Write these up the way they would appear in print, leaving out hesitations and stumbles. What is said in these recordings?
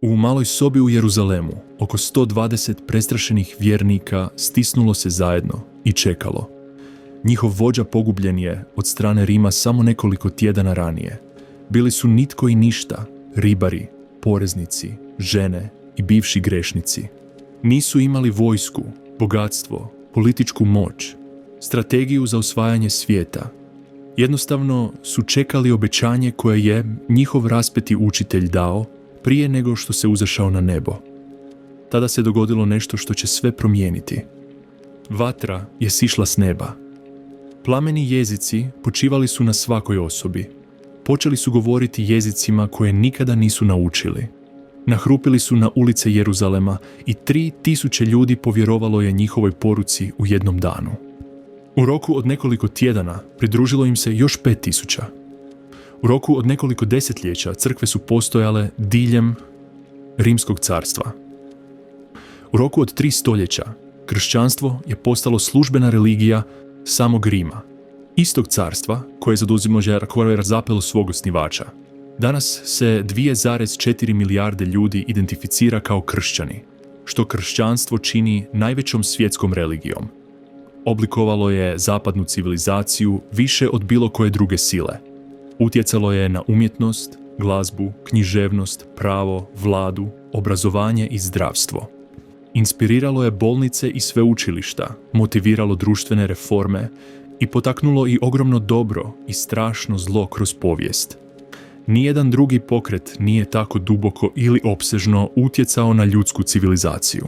U maloj sobi u Jeruzalemu oko 120 prestrašenih vjernika stisnulo se zajedno i čekalo. Njihov vođa pogubljen je od strane Rima samo nekoliko tjedana ranije. Bili su nitko i ništa, ribari, poreznici, žene i bivši grešnici. Nisu imali vojsku, bogatstvo, političku moć, strategiju za osvajanje svijeta. Jednostavno su čekali obećanje koje je njihov raspeti učitelj dao prije nego što se uzašao na nebo. Tada se dogodilo nešto što će sve promijeniti. Vatra je sišla s neba. Plameni jezici počivali su na svakoj osobi. Počeli su govoriti jezicima koje nikada nisu naučili. Nahrupili su na ulice Jeruzalema i 3000 ljudi povjerovalo je njihovoj poruci u jednom danu. U roku od nekoliko tjedana pridružilo im se još 5000. U roku od nekoliko desetljeća crkve su postojale diljem Rimskog carstva. U roku od 3 stoljeća kršćanstvo je postalo službena religija samog Rima, istog carstva koje je razapelo svog osnivača. Danas se 2,4 milijarde ljudi identificira kao kršćani, što kršćanstvo čini najvećom svjetskom religijom. Oblikovalo je zapadnu civilizaciju više od bilo koje druge sile. Utjecalo je na umjetnost, glazbu, književnost, pravo, vladu, obrazovanje i zdravstvo. Inspiriralo je bolnice i sveučilišta, motiviralo društvene reforme i potaknulo i ogromno dobro i strašno zlo kroz povijest. Nijedan drugi pokret nije tako duboko ili opsežno utjecao na ljudsku civilizaciju.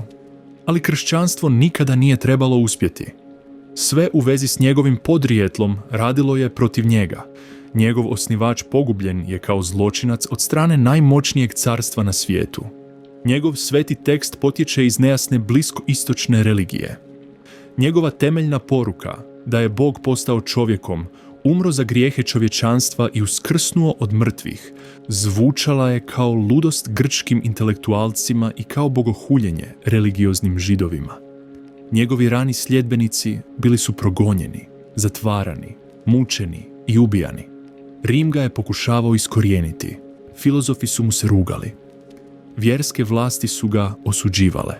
Ali kršćanstvo nikada nije trebalo uspjeti. Sve u vezi s njegovim podrijetlom radilo je protiv njega. Njegov osnivač pogubljen je kao zločinac od strane najmoćnijeg carstva na svijetu. Njegov sveti tekst potječe iz nejasne bliskoistočne religije. Njegova temeljna poruka, da je Bog postao čovjekom, umro za grijehe čovječanstva i uskrsnuo od mrtvih, zvučala je kao ludost grčkim intelektualcima i kao bogohuljenje religioznim židovima. Njegovi rani sljedbenici bili su progonjeni, zatvarani, mučeni i ubijani. Rim ga je pokušavao iskorijeniti. Filozofi su mu se rugali. Vjerske vlasti su ga osuđivale.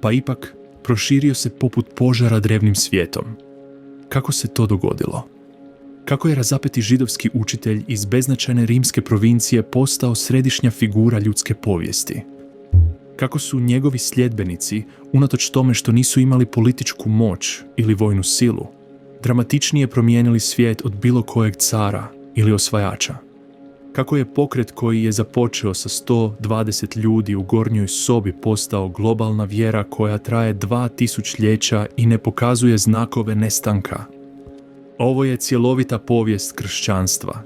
Pa ipak proširio se poput požara drevnim svijetom. Kako se to dogodilo? Kako je razapeti židovski učitelj iz beznačajne rimske provincije postao središnja figura ljudske povijesti? Kako su njegovi sljedbenici, unatoč tome što nisu imali političku moć ili vojnu silu, dramatičnije promijenili svijet od bilo kojeg cara ili osvajača? Kako je pokret koji je započeo sa 120 ljudi u gornjoj sobi postao globalna vjera koja traje 2000 i ne pokazuje znakove nestanka? Ovo je cjelovita povijest kršćanstva.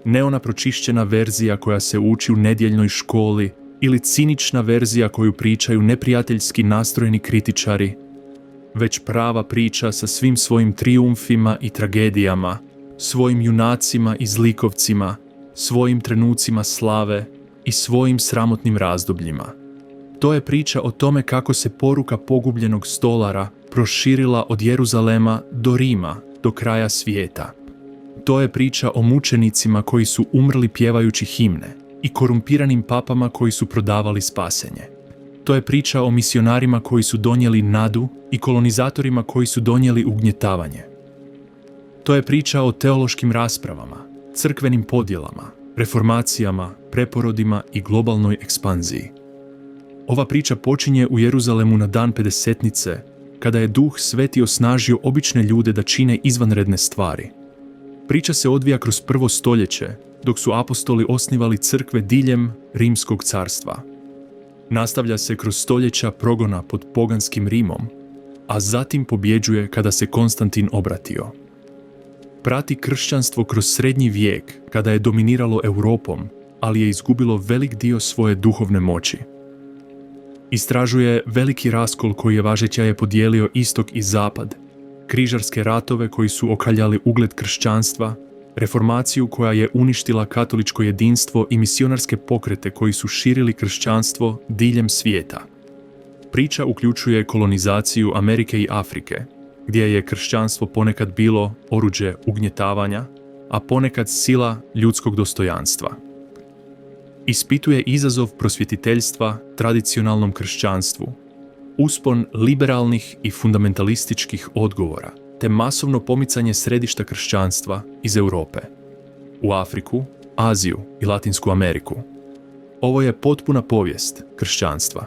Ne ona pročišćena verzija koja se uči u nedjeljnoj školi ili cinična verzija koju pričaju neprijateljski nastrojeni kritičari, već prava priča sa svim svojim trijumfima i tragedijama, svojim junacima i zlikovcima, svojim trenucima slave i svojim sramotnim razdobljima. To je priča o tome kako se poruka pogubljenog stolara proširila od Jeruzalema do Rima, do kraja svijeta. To je priča o mučenicima koji su umrli pjevajući himne i korumpiranim papama koji su prodavali spasenje. To je priča o misionarima koji su donijeli nadu i kolonizatorima koji su donijeli ugnjetavanje. To je priča o teološkim raspravama, crkvenim podjelama, reformacijama, preporodima i globalnoj ekspanziji. Ova priča počinje u Jeruzalemu na dan Pedesetnice, kada je Duh Sveti osnažio obične ljude da čine izvanredne stvari. Priča se odvija kroz 1. stoljeće, dok su apostoli osnivali crkve diljem Rimskog carstva. Nastavlja se kroz stoljeća progona pod poganskim Rimom, a zatim pobjeđuje kada se Konstantin obratio. Prati kršćanstvo kroz srednji vijek, kada je dominiralo Europom, ali je izgubilo velik dio svoje duhovne moći. Istražuje veliki raskol koji je važeća podijelio istok i zapad, križarske ratove koji su okaljali ugled kršćanstva, reformaciju koja je uništila katoličko jedinstvo i misionarske pokrete koji su širili kršćanstvo diljem svijeta. Priča uključuje kolonizaciju Amerike i Afrike, gdje je kršćanstvo ponekad bilo oruđe ugnjetavanja, a ponekad sila ljudskog dostojanstva. ispituje izazov prosvjetiteljstva tradicionalnom kršćanstvu, uspon liberalnih i fundamentalističkih odgovora, te masovno pomicanje središta kršćanstva iz Europe u Afriku, Aziju i Latinsku Ameriku. Ovo je potpuna povijest kršćanstva.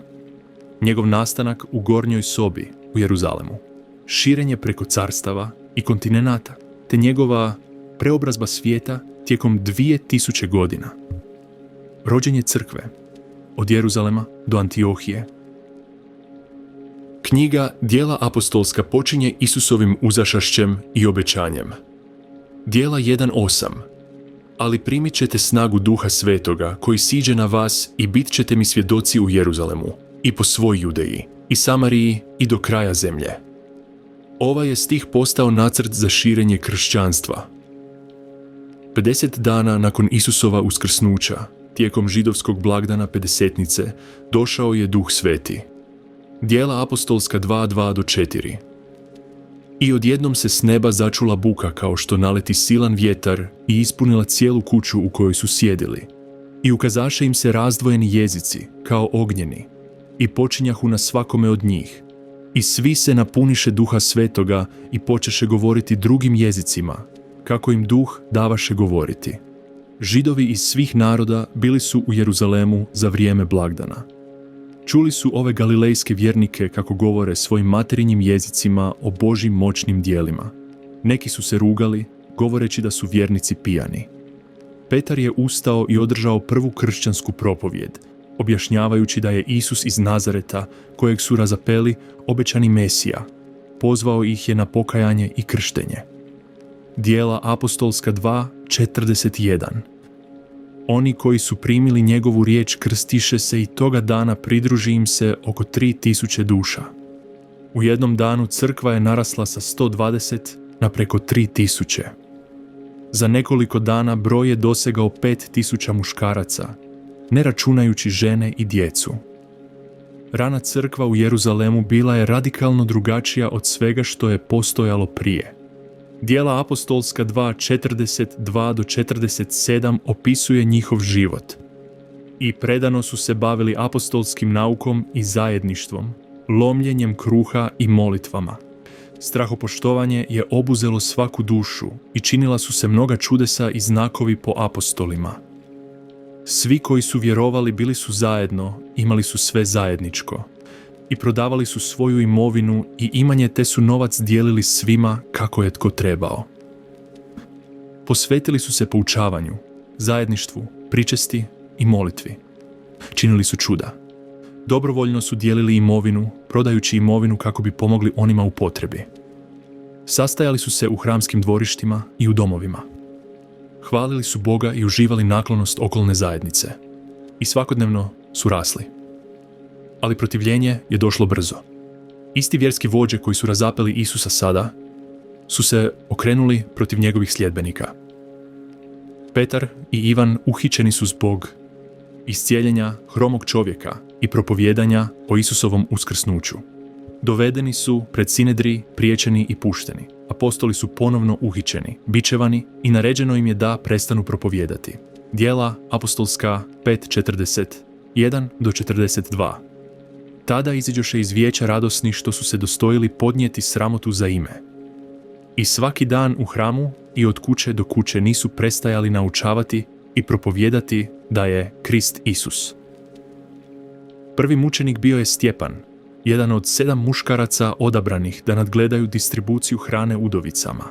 Njegov nastanak u gornjoj sobi u Jeruzalemu, širenje preko carstava i kontinenata, te njegova preobrazba svijeta tijekom 2000 godina. Rođenje crkve od Jeruzalema do Antiohije. Knjiga Djela apostolska počinje Isusovim uzašašćem i obećanjem. Djela 1:8. Ali primit ćete snagu Duha Svetoga koji siđe na vas i bit ćete mi svjedoci u Jeruzalemu i po svoj Judeji i Samariji i do kraja zemlje. Ovaj je stih postao nacrt za širenje kršćanstva. 50 dana nakon Isusova uskrsnuća, tijekom židovskog blagdana Pedesetnice, došao je Duh Sveti. Djela apostolska 2:2-4. I odjednom se s neba začula buka kao što naleti silan vjetar i ispunila cijelu kuću u kojoj su sjedili. I ukazaše im se razdvojeni jezici, kao ognjeni, i počinjahu na svakome od njih. I svi se napuniše Duha Svetoga i počeše govoriti drugim jezicima, kako im Duh davaše govoriti. Židovi iz svih naroda bili su u Jeruzalemu za vrijeme blagdana. Čuli su ove galilejske vjernike kako govore svojim materinjim jezicima o Božjim moćnim djelima. Neki su se rugali, govoreći da su vjernici pijani. Petar je ustao i održao prvu kršćansku propovjed, objašnjavajući da je Isus iz Nazareta, kojeg su razapeli, obećani Mesija. Pozvao ih je na pokajanje i krštenje. Djela apostolska 2:41. Oni koji su primili njegovu riječ krstiše se i toga dana pridruži im se oko 3000 duša. U jednom danu crkva je narasla sa 120 na preko 3000. Za nekoliko dana broj je dosegao 5000 muškaraca, ne računajući žene i djecu. Rana crkva u Jeruzalemu bila je radikalno drugačija od svega što je postojalo prije. Djela apostolska 2:42-47 opisuje njihov život. I predano su se bavili apostolskim naukom i zajedništvom, lomljenjem kruha i molitvama. Strahopoštovanje je obuzelo svaku dušu i činila su se mnoga čudesa i znakovi po apostolima. Svi koji su vjerovali bili su zajedno, imali su sve zajedničko. I prodavali su svoju imovinu i imanje te su novac dijelili svima kako je tko trebao. Posvetili su se poučavanju, zajedništvu, pričesti i molitvi. Činili su čuda. Dobrovoljno su dijelili imovinu, prodajući imovinu kako bi pomogli onima u potrebi. Sastajali su se u hramskim dvorištima i u domovima. Hvalili su Boga i uživali naklonost okolne zajednice. I svakodnevno su rasli. Ali protivljenje je došlo brzo. Isti vjerski vođe koji su razapeli Isusa sada su se okrenuli protiv njegovih sljedbenika. Petar i Ivan uhićeni su zbog iscijeljenja hromog čovjeka i propovijedanja o Isusovom uskrsnuću. Dovedeni su pred Sinedrij, priječeni i pušteni. Apostoli su ponovno uhićeni, bičevani i naređeno im je da prestanu propovijedati. Djela apostolska 5:41-42. Tada iziđoše iz vijeća radosni što su se dostojili podnijeti sramotu za ime. I svaki dan u hramu i od kuće do kuće nisu prestajali naučavati i propovijedati da je Krist Isus. Prvi mučenik bio je Stjepan, jedan od 7 muškaraca odabranih da nadgledaju distribuciju hrane udovicama.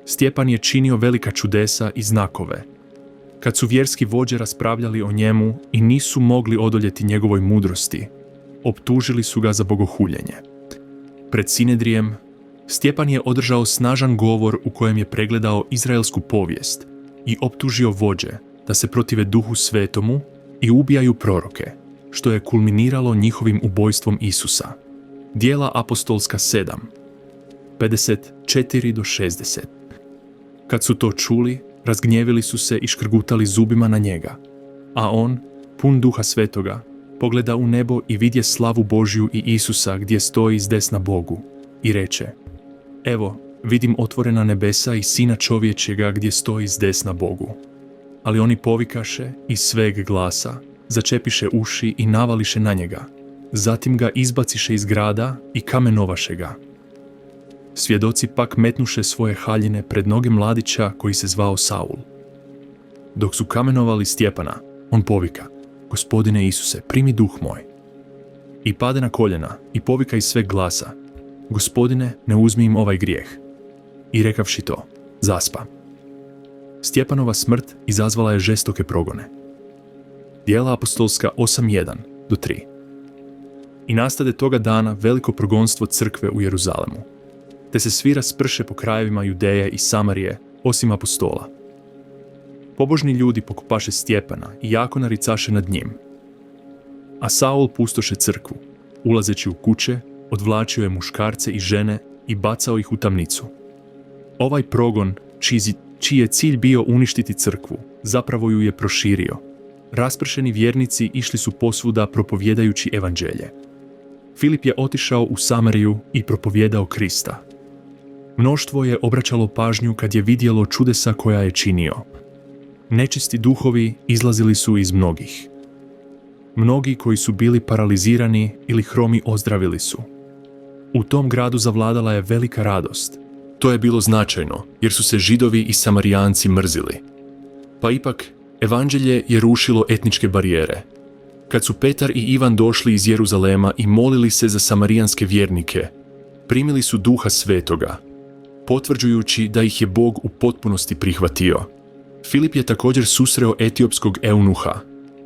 Stjepan je činio velika čudesa i znakove. Kad su vjerski vođe raspravljali o njemu i nisu mogli odoljeti njegovoj mudrosti, optužili su ga za bogohuljenje. Pred Sinedrijem, Stjepan je održao snažan govor u kojem je pregledao izraelsku povijest i optužio vođe da se protive Duhu Svetomu i ubijaju proroke, što je kulminiralo njihovim ubojstvom Isusa. Djela apostolska 7, 54-60. Kad su to čuli, razgnjevili su se i škrgutali zubima na njega, a on, pun Duha Svetoga, pogleda u nebo i vidje slavu Božju i Isusa gdje stoji zdesna Bogu i reče: Evo, vidim otvorena nebesa i Sina čovječjega gdje stoji zdesna Bogu. ali oni povikaše iz sveg glasa, začepiše uši i navališe na njega. Zatim ga izbaciše iz grada i kamenovaše ga. Svjedoci pak metnuše svoje haljine pred noge mladića koji se zvao Saul. Dok su kamenovali Stjepana, on povika: Gospodine Isuse, primi duh moj. I pade na koljena i povika iz sveg glasa: Gospodine, ne uzmi im ovaj grijeh. I rekavši to, zaspa. Stjepanova smrt izazvala je žestoke progone. Djela apostolska 8:1-3. I nastade toga dana veliko progonstvo crkve u Jeruzalemu, te se svi rasprše po krajevima Judeje i Samarije, osim apostola. Pobožni ljudi pokopaše Stjepana i jako naricaše nad njim. A Saul pustoše crkvu, ulazeći u kuće, odvlačio je muškarce i žene i bacao ih u tamnicu. Ovaj progon, čiji je cilj bio uništiti crkvu, zapravo ju je proširio. Raspršeni vjernici išli su posvuda propovjedajući evanđelje. Filip je otišao u Samariju i propovjedao Krista. Mnoštvo je obraćalo pažnju kad je vidjelo čudesa koja je činio. Nečisti duhovi izlazili su iz mnogih. Mnogi koji su bili paralizirani ili hromi ozdravili su. U tom gradu zavladala je velika radost. To je bilo značajno, jer su se Židovi i Samarijanci mrzili. Pa ipak, evanđelje je rušilo etničke barijere. Kad su Petar i Ivan došli iz Jeruzalema i molili se za samarijanske vjernike, primili su Duha Svetoga, potvrđujući da ih je Bog u potpunosti prihvatio. Filip je također susreo etiopskog eunuha,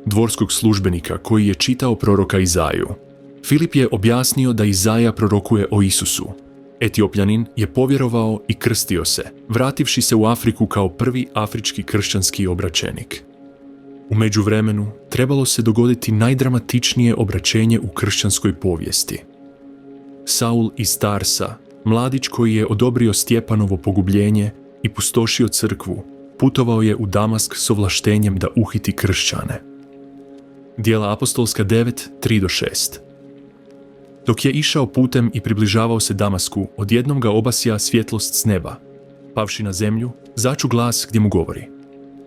dvorskog službenika koji je čitao proroka Izaju. Filip je objasnio da Izaja prorokuje o Isusu. Etiopljanin je povjerovao i krstio se, vrativši se u Afriku kao prvi afrički kršćanski obraćenik. U međuvremenu trebalo se dogoditi najdramatičnije obraćenje u kršćanskoj povijesti. Saul iz Tarsa, mladić koji je odobrio Stjepanovo pogubljenje i pustošio crkvu, putovao je u Damask s ovlaštenjem da uhiti kršćane. Djela apostolska 9:3-6. Dok je išao putem i približavao se Damasku, odjednom ga obasja svjetlost s neba. Pavši na zemlju, začu glas gdje mu govori: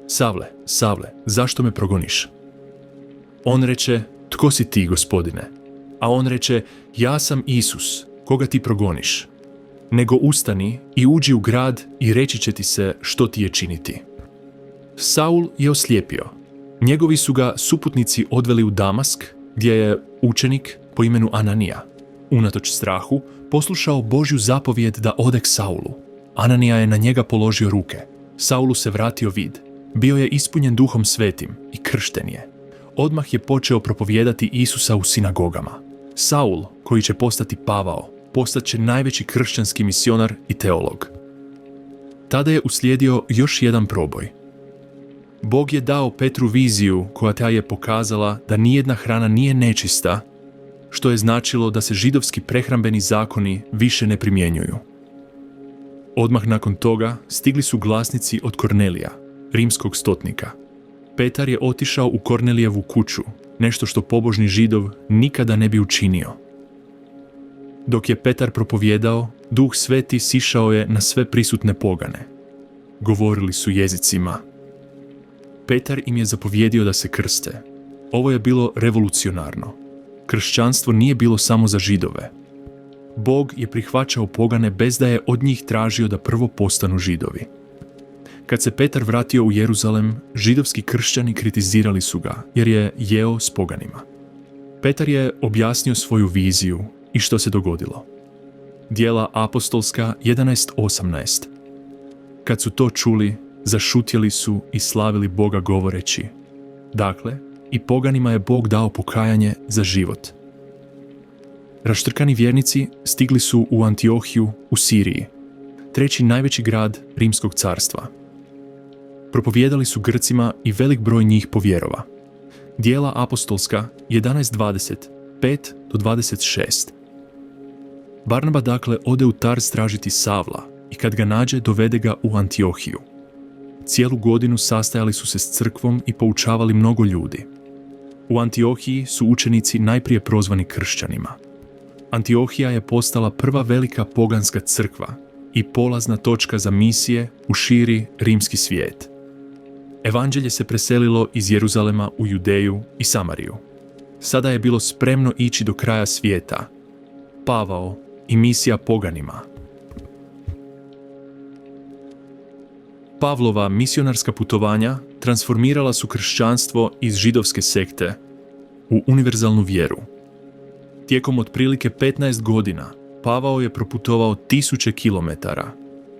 Savle, Savle, zašto me progoniš? On reče: Tko si ti, Gospodine? A on reče: Ja sam Isus, koga ti progoniš. Nego ustani i uđi u grad i reći će ti se što ti je činiti. Saul je oslijepio. Njegovi su ga suputnici odveli u Damask, gdje je učenik po imenu Ananija, unatoč strahu, poslušao Božju zapovijed da ode k Saulu. Ananija je na njega položio ruke. Saulu se vratio vid. Bio je ispunjen Duhom Svetim i kršten je. Odmah je počeo propovijedati Isusa u sinagogama. Saul, koji će postati Pavao, postaće najveći kršćanski misionar i teolog. Tada je uslijedio još jedan proboj. Bog je dao Petru viziju koja ta je pokazala da nijedna hrana nije nečista, što je značilo da se židovski prehrambeni zakoni više ne primjenjuju. Odmah nakon toga stigli su glasnici od Kornelija, rimskog stotnika. Petar je otišao u Kornelijevu kuću, nešto što pobožni Židov nikada ne bi učinio. Dok je Petar propovijedao, Duh Sveti sišao je na sve prisutne pogane. Govorili su jezicima. Petar im je zapovjedio da se krste. Ovo je bilo revolucionarno. Kršćanstvo nije bilo samo za Židove. Bog je prihvaćao pogane bez da je od njih tražio da prvo postanu Židovi. Kad se Petar vratio u Jeruzalem, židovski kršćani kritizirali su ga jer je jeo s poganima. Petar je objasnio svoju viziju i što se dogodilo. Djela apostolska 11:18. Kad su to čuli, zašutjeli su i slavili Boga govoreći: Dakle, i poganima je Bog dao pokajanje za život. Raštrkani vjernici stigli su u Antiohiju u Siriji, treći najveći grad Rimskog carstva. Propovijedali su Grcima i velik broj njih povjerova. Djela apostolska 11:25-26. Barnaba dakle ode u Tars tražiti Savla i kad ga nađe dovede ga u Antiohiju. Cijelu godinu sastajali su se s crkvom i poučavali mnogo ljudi. U Antiohiji su učenici najprije prozvani kršćanima. Antiohija je postala prva velika poganska crkva i polazna točka za misije u širi rimski svijet. Evanđelje se preselilo iz Jeruzalema u Judeju i Samariju. Sada je bilo spremno ići do kraja svijeta. Pavao i misija poganima. Pavlova misionarska putovanja transformirala su kršćanstvo iz židovske sekte u univerzalnu vjeru. Tijekom otprilike 15 godina Pavao je proputovao 1000 kilometara,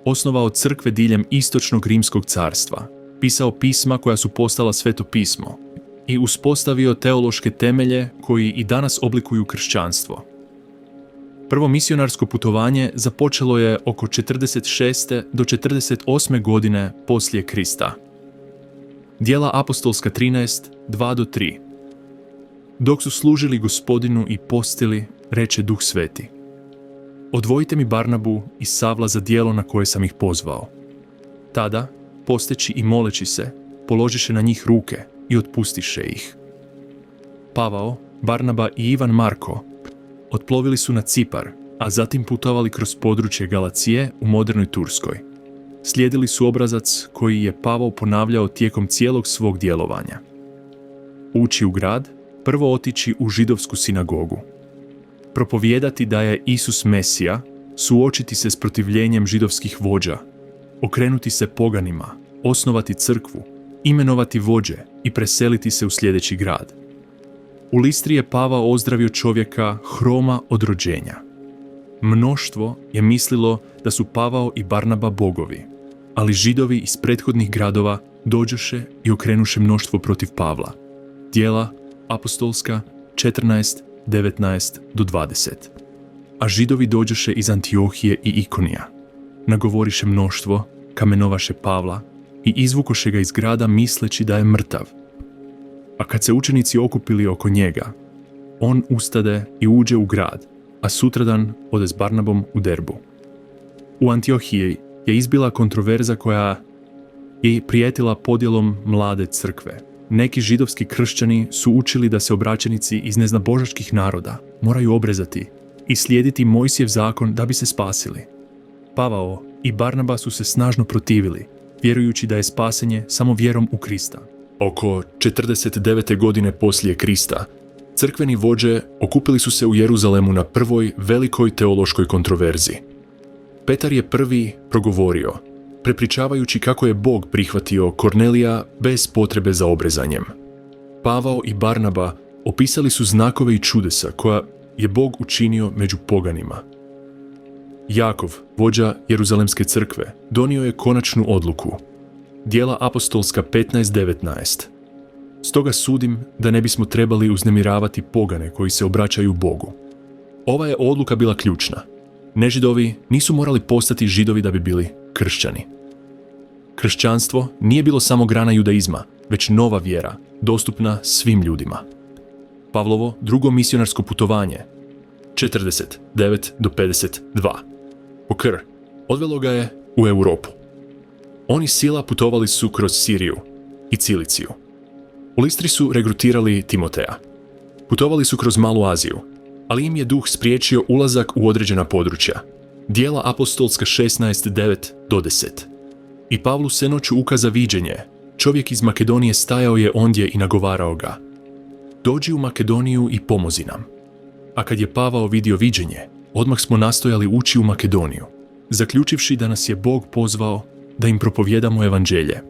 osnovao crkve diljem istočnog rimskog carstva, pisao pisma koja su postala sveto pismo i uspostavio teološke temelje koji i danas oblikuju kršćanstvo. Prvo misionarsko putovanje započelo je oko 46. do 48. godine poslije Krista. Djela apostolska 13, 2 do 3. Dok su služili Gospodinu i postili, reče Duh Sveti: Odvojite mi Barnabu i Savla za djelo na koje sam ih pozvao. Tada, posteći i moleći se, položiše na njih ruke i otpustiše ih. Pavao, Barnaba i Ivan Marko otplovili su na Cipar, a zatim putovali kroz područje Galacije u modernoj Turskoj. Slijedili su obrazac koji je Pavao ponavljao tijekom cijelog svog djelovanja. Ući u grad, prvo otići u židovsku sinagogu. Propovijedati da je Isus Mesija, suočiti se s protivljenjem židovskih vođa, okrenuti se poganima, osnovati crkvu, imenovati vođe i preseliti se u sljedeći grad. U Listri je Pavao ozdravio čovjeka hroma od rođenja. Mnoštvo je mislilo da su Pavao i Barnaba bogovi, ali Židovi iz prethodnih gradova dođoše i okrenuše mnoštvo protiv Pavla. Djela apostolska 14, 19 do 20. A Židovi dođoše iz Antiohije i Ikonija. Nagovoriše mnoštvo, kamenovaše Pavla i izvukoše ga iz grada misleći da je mrtav. A kad se učenici okupili oko njega, on ustade i uđe u grad, a sutradan ode s Barnabom u Derbu. U Antiohiji je izbila kontroverza koja je prijetila podjelom mlade crkve. Neki židovski kršćani su učili da se obraćenici iz neznabožačkih naroda moraju obrezati i slijediti Mojsijev zakon da bi se spasili. Pavao i Barnaba su se snažno protivili, vjerujući da je spasenje samo vjerom u Krista. Oko 49. godine poslije Krista, crkveni vođe okupili su se u Jeruzalemu na prvoj velikoj teološkoj kontroverzi. Petar je prvi progovorio, prepričavajući kako je Bog prihvatio Kornelija bez potrebe za obrezanjem. Pavao i Barnaba opisali su znakove i čudesa koja je Bog učinio među poganima. Jakov, vođa Jeruzalemske crkve, donio je konačnu odluku. Djela apostolska 15:19. Stoga sudim da ne bismo trebali uznemiravati pogane koji se obraćaju Bogu. Ova je odluka bila ključna. Nežidovi nisu morali postati Židovi da bi bili kršćani. Kršćanstvo nije bilo samo grana judaizma, već nova vjera, dostupna svim ljudima. Pavlovo drugo misionarsko putovanje, 49 do 52. Pokr, odvelo ga je u Europu. Oni Sila putovali su kroz Siriju i Ciliciju. U Listri su regrutirali Timoteja. Putovali su kroz Malu Aziju, ali im je duh spriječio ulazak u određena područja. Djela apostolska 16:9 do 10. I Pavlu se noću ukaza viđenje. Čovjek iz Makedonije stajao je ondje i nagovarao ga: Dođi u Makedoniju i pomozi nam. A kad je Pavao vidio viđenje, odmah smo nastojali ući u Makedoniju, zaključivši da nas je Bog pozvao da im propovijedamo evanđelje.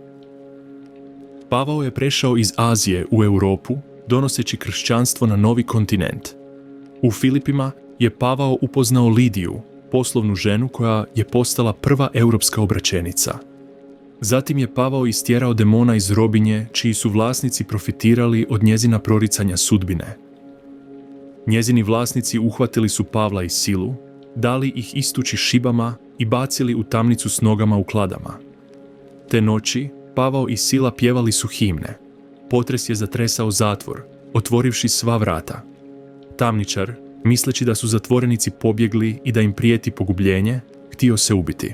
Pavao je prešao iz Azije u Europu, donoseći kršćanstvo na novi kontinent. U Filipima je Pavao upoznao Lidiju, poslovnu ženu koja je postala prva europska obraćenica. Zatim je Pavao istjerao demona iz robinje, čiji su vlasnici profitirali od njezina proricanja sudbine. Njezini vlasnici uhvatili su Pavla i Silu, dali ih istući šibama i bacili u tamnicu s nogama u kladama. Te noći Pavao i Sila pjevali su himne. Potres je zatresao zatvor, otvorivši sva vrata. Tamničar, misleći da su zatvorenici pobjegli i da im prijeti pogubljenje, htio se ubiti.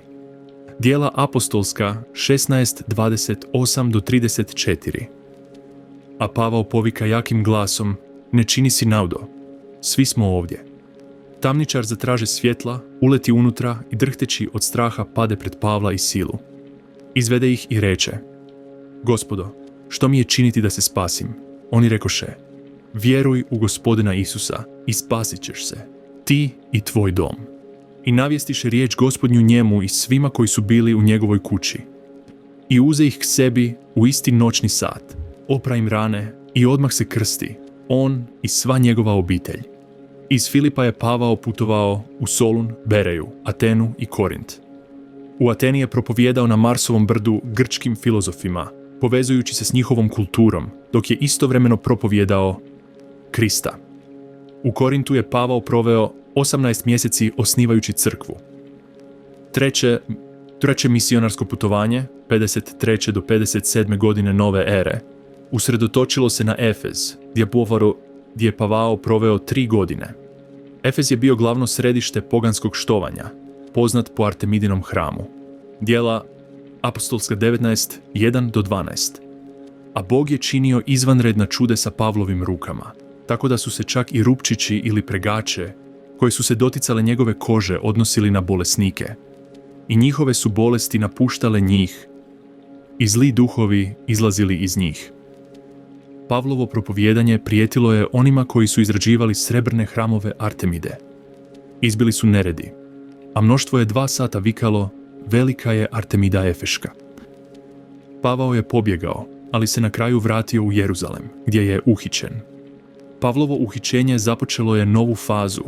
Djela apostolska 16:28 do 34. A Pavao povika jakim glasom: Ne čini si naudo, svi smo ovdje. Tamničar zatraže svjetla, uleti unutra i drhteći od straha pade pred Pavla i Silu. Izvede ih i reče: Gospodo, što mi je činiti da se spasim? Oni rekoše, vjeruj u Gospodina Isusa i spasit ćeš se, ti i tvoj dom. I navjestiše riječ Gospodnju njemu i svima koji su bili u njegovoj kući. I uze ih k sebi u isti noćni sat, opra im rane i odmah se krsti, on i sva njegova obitelj. Iz Filipa je Pavao putovao u Solun, Bereju, Atenu i Korint. U Ateni je propovijedao na Marsovom brdu grčkim filozofima, povezujući se s njihovom kulturom, dok je istovremeno propovijedao Krista. U Korintu je Pavao proveo 18 mjeseci osnivajući crkvu. Treće misionarsko putovanje, 53. do 57. godine nove ere, usredotočilo se na Efez, gdje je Pavao proveo 3 godine. Efez je bio glavno središte poganskog štovanja, poznat po Artemidinom hramu. Djela Apostolska 19, 1 do 12. A Bog je činio izvanredna čudesa Pavlovim rukama, tako da su se čak i rupčići ili pregače, koje su se doticale njegove kože, odnosili na bolesnike. I njihove su bolesti napuštale njih, i zli duhovi izlazili iz njih. Pavlovo propovijedanje prijetilo je onima koji su izrađivali srebrne hramove Artemide. Izbili su neredi, a mnoštvo je 2 sata vikalo, velika je Artemida Efeška. Pavao je pobjegao, ali se na kraju vratio u Jeruzalem, gdje je uhićen. Pavlovo uhićenje započelo je novu fazu.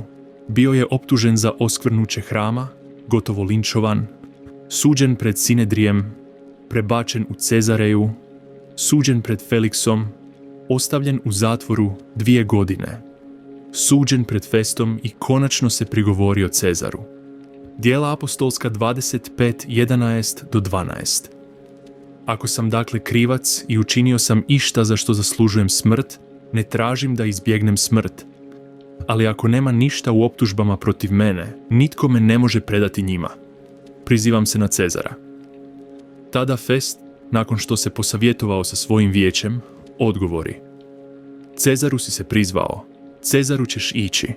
Bio je optužen za oskvrnuće hrama, gotovo linčovan, suđen pred Sinedrijem, prebačen u Cezareju, suđen pred Feliksom, ostavljen u zatvoru 2 godine, suđen pred Festom i konačno se prigovorio Cezaru. Djela apostolska 25, 11 do 12. Ako sam dakle krivac i učinio sam išta za što zaslužujem smrt, ne tražim da izbjegnem smrt. Ali ako nema ništa u optužbama protiv mene, nitko me ne može predati njima. Prizivam se na Cezara. Tada Fest, nakon što se posavjetovao sa svojim vijećem, odgovori: Cezaru si se prizvao, Cezaru ćeš ići.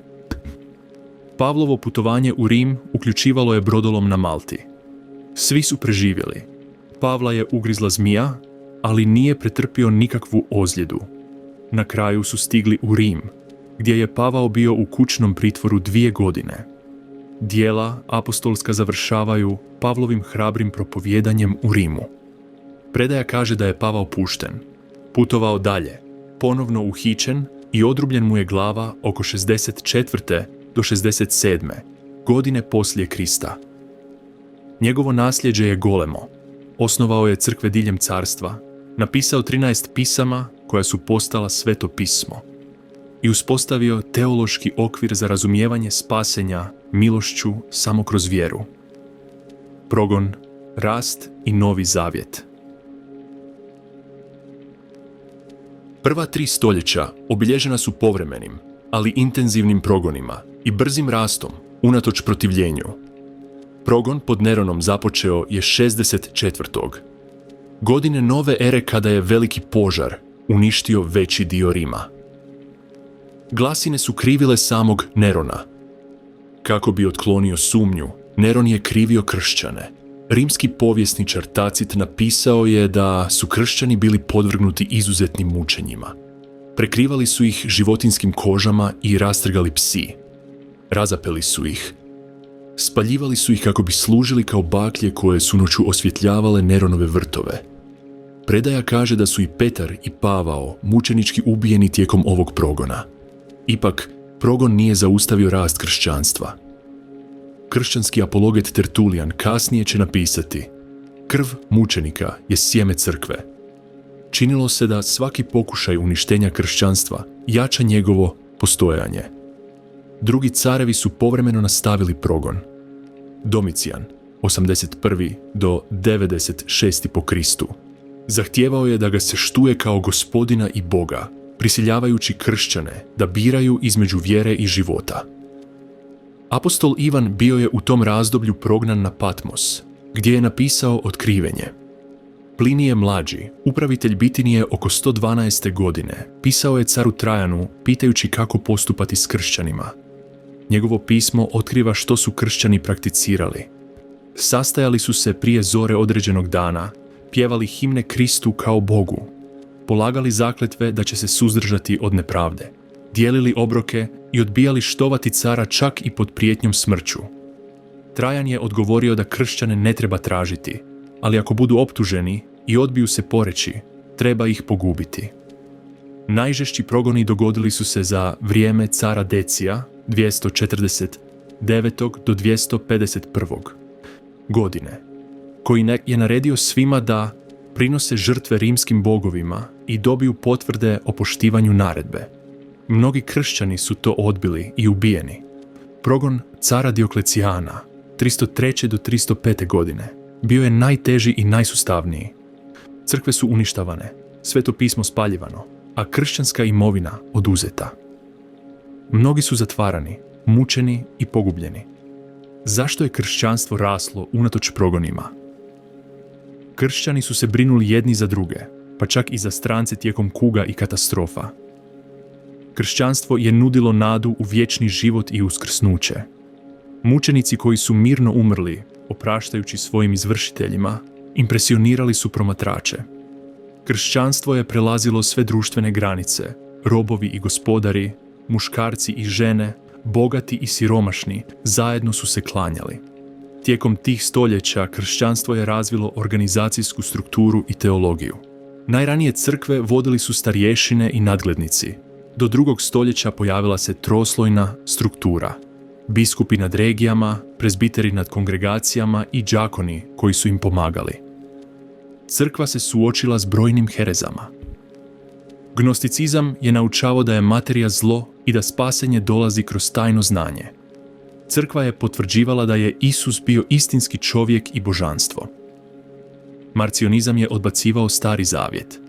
Pavlovo putovanje u Rim uključivalo je brodolom na Malti. Svi su preživjeli. Pavla je ugrizla zmija, ali nije pretrpio nikakvu ozljedu. Na kraju su stigli u Rim, gdje je Pavao bio u kućnom pritvoru 2 godine. Djela apostolska završavaju Pavlovim hrabrim propovijedanjem u Rimu. Predaja kaže da je Pavao pušten, putovao dalje, ponovno uhićen i odrubljen mu je glava oko 64. do 67. godine poslije Krista. Njegovo nasljeđe je golemo. Osnovao je crkve diljem carstva, napisao 13 pisama koja su postala Sveto pismo i uspostavio teološki okvir za razumijevanje spasenja milošću samo kroz vjeru. Progon, rast i Novi Zavjet. Prva 3 stoljeća obilježena su povremenim, ali intenzivnim progonima i brzim rastom unatoč protivljenju. Progon pod Neronom započeo je 64. godine nove ere, kada je veliki požar uništio veći dio Rima. Glasine su krivile samog Nerona. Kako bi otklonio sumnju, Neron je krivio kršćane. Rimski povjesničar Tacit napisao je da su kršćani bili podvrgnuti izuzetnim mučenjima. Prekrivali su ih životinjskim kožama i rastrgali psi. Razapeli su ih. Spaljivali su ih kako bi služili kao baklje koje su noću osvjetljavale Neronove vrtove. Predaja kaže da su i Petar i Pavao mučenički ubijeni tijekom ovog progona. Ipak, progon nije zaustavio rast kršćanstva. Kršćanski apologet Tertulijan kasnije će napisati: krv mučenika je sjeme crkve. Činilo se da svaki pokušaj uništenja kršćanstva jača njegovo postojanje. Drugi carevi su povremeno nastavili progon. Domicijan, 81. do 96. po Kristu, zahtijevao je da ga se štuje kao gospodina i Boga, prisiljavajući kršćane da biraju između vjere i života. Apostol Ivan bio je u tom razdoblju prognan na Patmos, gdje je napisao Otkrivenje. Plinije mlađi, upravitelj Bitinije oko 112. godine, pisao je caru Trajanu pitajući kako postupati s kršćanima. Njegovo pismo otkriva što su kršćani prakticirali. Sastajali su se prije zore određenog dana, pjevali himne Kristu kao Bogu, polagali zakletve da će se suzdržati od nepravde, dijelili obroke i odbijali štovati cara čak i pod prijetnjom smrću. Trajan je odgovorio da kršćane ne treba tražiti, ali ako budu optuženi i odbiju se poreći, treba ih pogubiti. Najžešći progoni dogodili su se za vrijeme cara Decija 249. do 251. godine, koji je naredio svima da prinose žrtve rimskim bogovima i dobiju potvrde o poštivanju naredbe. Mnogi kršćani su to odbili i ubijeni. Progon cara Dioklecijana 303. do 305. godine bio je najteži i najsustavniji. Crkve su uništavane, Sveto pismo spaljivano, a kršćanska imovina oduzeta. Mnogi su zatvarani, mučeni i pogubljeni. Zašto je kršćanstvo raslo unatoč progonima? Kršćani su se brinuli jedni za druge, pa čak i za strance tijekom kuga i katastrofa. Kršćanstvo je nudilo nadu u vječni život i uskrsnuće. Mučenici koji su mirno umrli, opraštajući svojim izvršiteljima, impresionirali su promatrače. Kršćanstvo je prelazilo sve društvene granice, robovi i gospodari, muškarci i žene, bogati i siromašni zajedno su se klanjali. Tijekom tih stoljeća kršćanstvo je razvilo organizacijsku strukturu i teologiju. Najranije crkve vodili su starješine i nadglednici. Do 2. stoljeća pojavila se troslojna struktura. Biskupi nad regijama, prezbiteri nad kongregacijama i đakoni koji su im pomagali. Crkva se suočila s brojnim herezama. Gnosticizam je naučavao da je materija zlo i da spasenje dolazi kroz tajno znanje. Crkva je potvrđivala da je Isus bio istinski čovjek i božanstvo. Marcionizam je odbacivao Stari zavjet.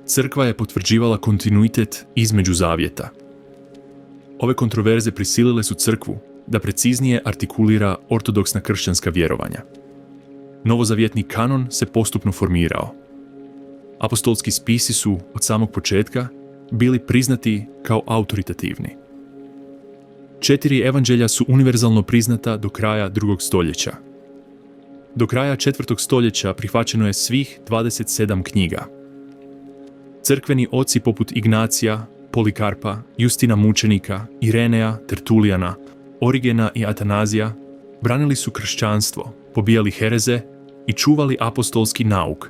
Crkva je potvrđivala kontinuitet između zavjeta. Ove kontroverze prisilile su crkvu da preciznije artikulira ortodoksna kršćanska vjerovanja. Novozavjetni kanon se postupno formirao. Apostolski spisi su od samog početka bili priznati kao autoritativni. 4 evanđelja su univerzalno priznata do kraja 2. stoljeća. Do kraja 4. stoljeća prihvaćeno je svih 27 knjiga. Crkveni oci poput Ignacija, Polikarpa, Justina Mučenika, Ireneja, Tertulijana, Origena i Atanazija branili su kršćanstvo, pobijali hereze i čuvali apostolski nauk.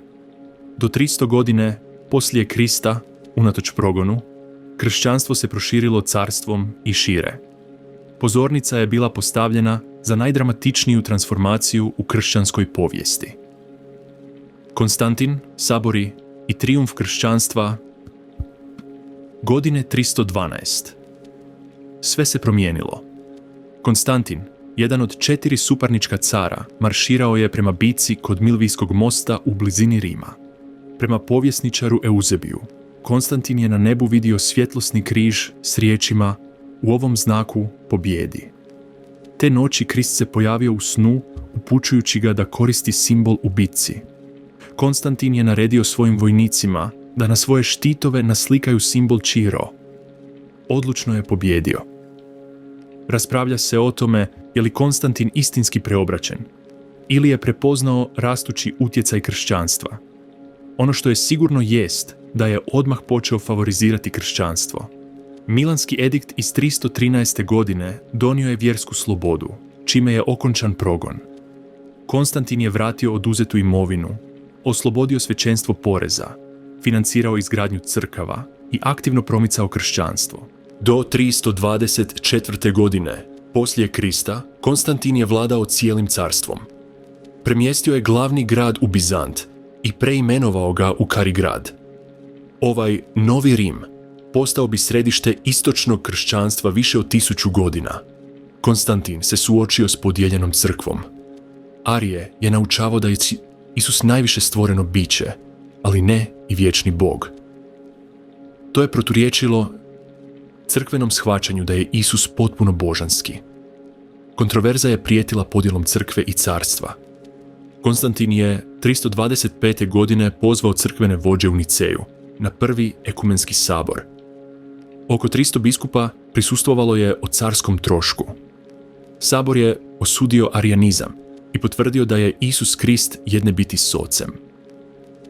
Do 300 godine poslije Krista, unatoč progonu, kršćanstvo se proširilo carstvom i šire. Pozornica je bila postavljena za najdramatičniju transformaciju u kršćanskoj povijesti. Konstantin, sabori i trijumf kršćanstva godine 312. Sve se promijenilo. Konstantin, jedan od 4 suparnička cara, marširao je prema bitci kod Milvijskog mosta u blizini Rima. Prema povjesničaru Euzebiju, Konstantin je na nebu vidio svjetlosni križ s riječima "U ovom znaku pobjedi". Te noći Krist se pojavio u snu, upućujući ga da koristi simbol u bitci. Konstantin je naredio svojim vojnicima da na svoje štitove naslikaju simbol Čiro. Odlučno je pobjedio. Raspravlja se o tome je li Konstantin istinski preobraćen ili je prepoznao rastući utjecaj kršćanstva. Ono što je sigurno jest da je odmah počeo favorizirati kršćanstvo. Milanski edikt iz 313. godine donio je vjersku slobodu, čime je okončan progon. Konstantin je vratio oduzetu imovinu, oslobodio svećenstvo poreza, financirao izgradnju crkava i aktivno promicao kršćanstvo. Do 324. godine, poslije Krista, Konstantin je vladao cijelim carstvom. Premjestio je glavni grad u Bizant i preimenovao ga u Carigrad. Ovaj novi Rim postao bi središte istočnog kršćanstva više od 1000 godina. Konstantin se suočio s podijeljenom crkvom. Arije je naučavao da je Isus najviše stvoreno biće, ali ne i vječni Bog. To je proturječilo crkvenom shvaćanju da je Isus potpuno božanski. Kontroverza je prijetila podjelom crkve i carstva. Konstantin je 325. godine pozvao crkvene vođe u Niceju na prvi ekumenski sabor. Oko 300 biskupa prisustvovalo je o carskom trošku. Sabor je osudio arijanizam i potvrdio da je Isus Krist jedne biti s Ocem.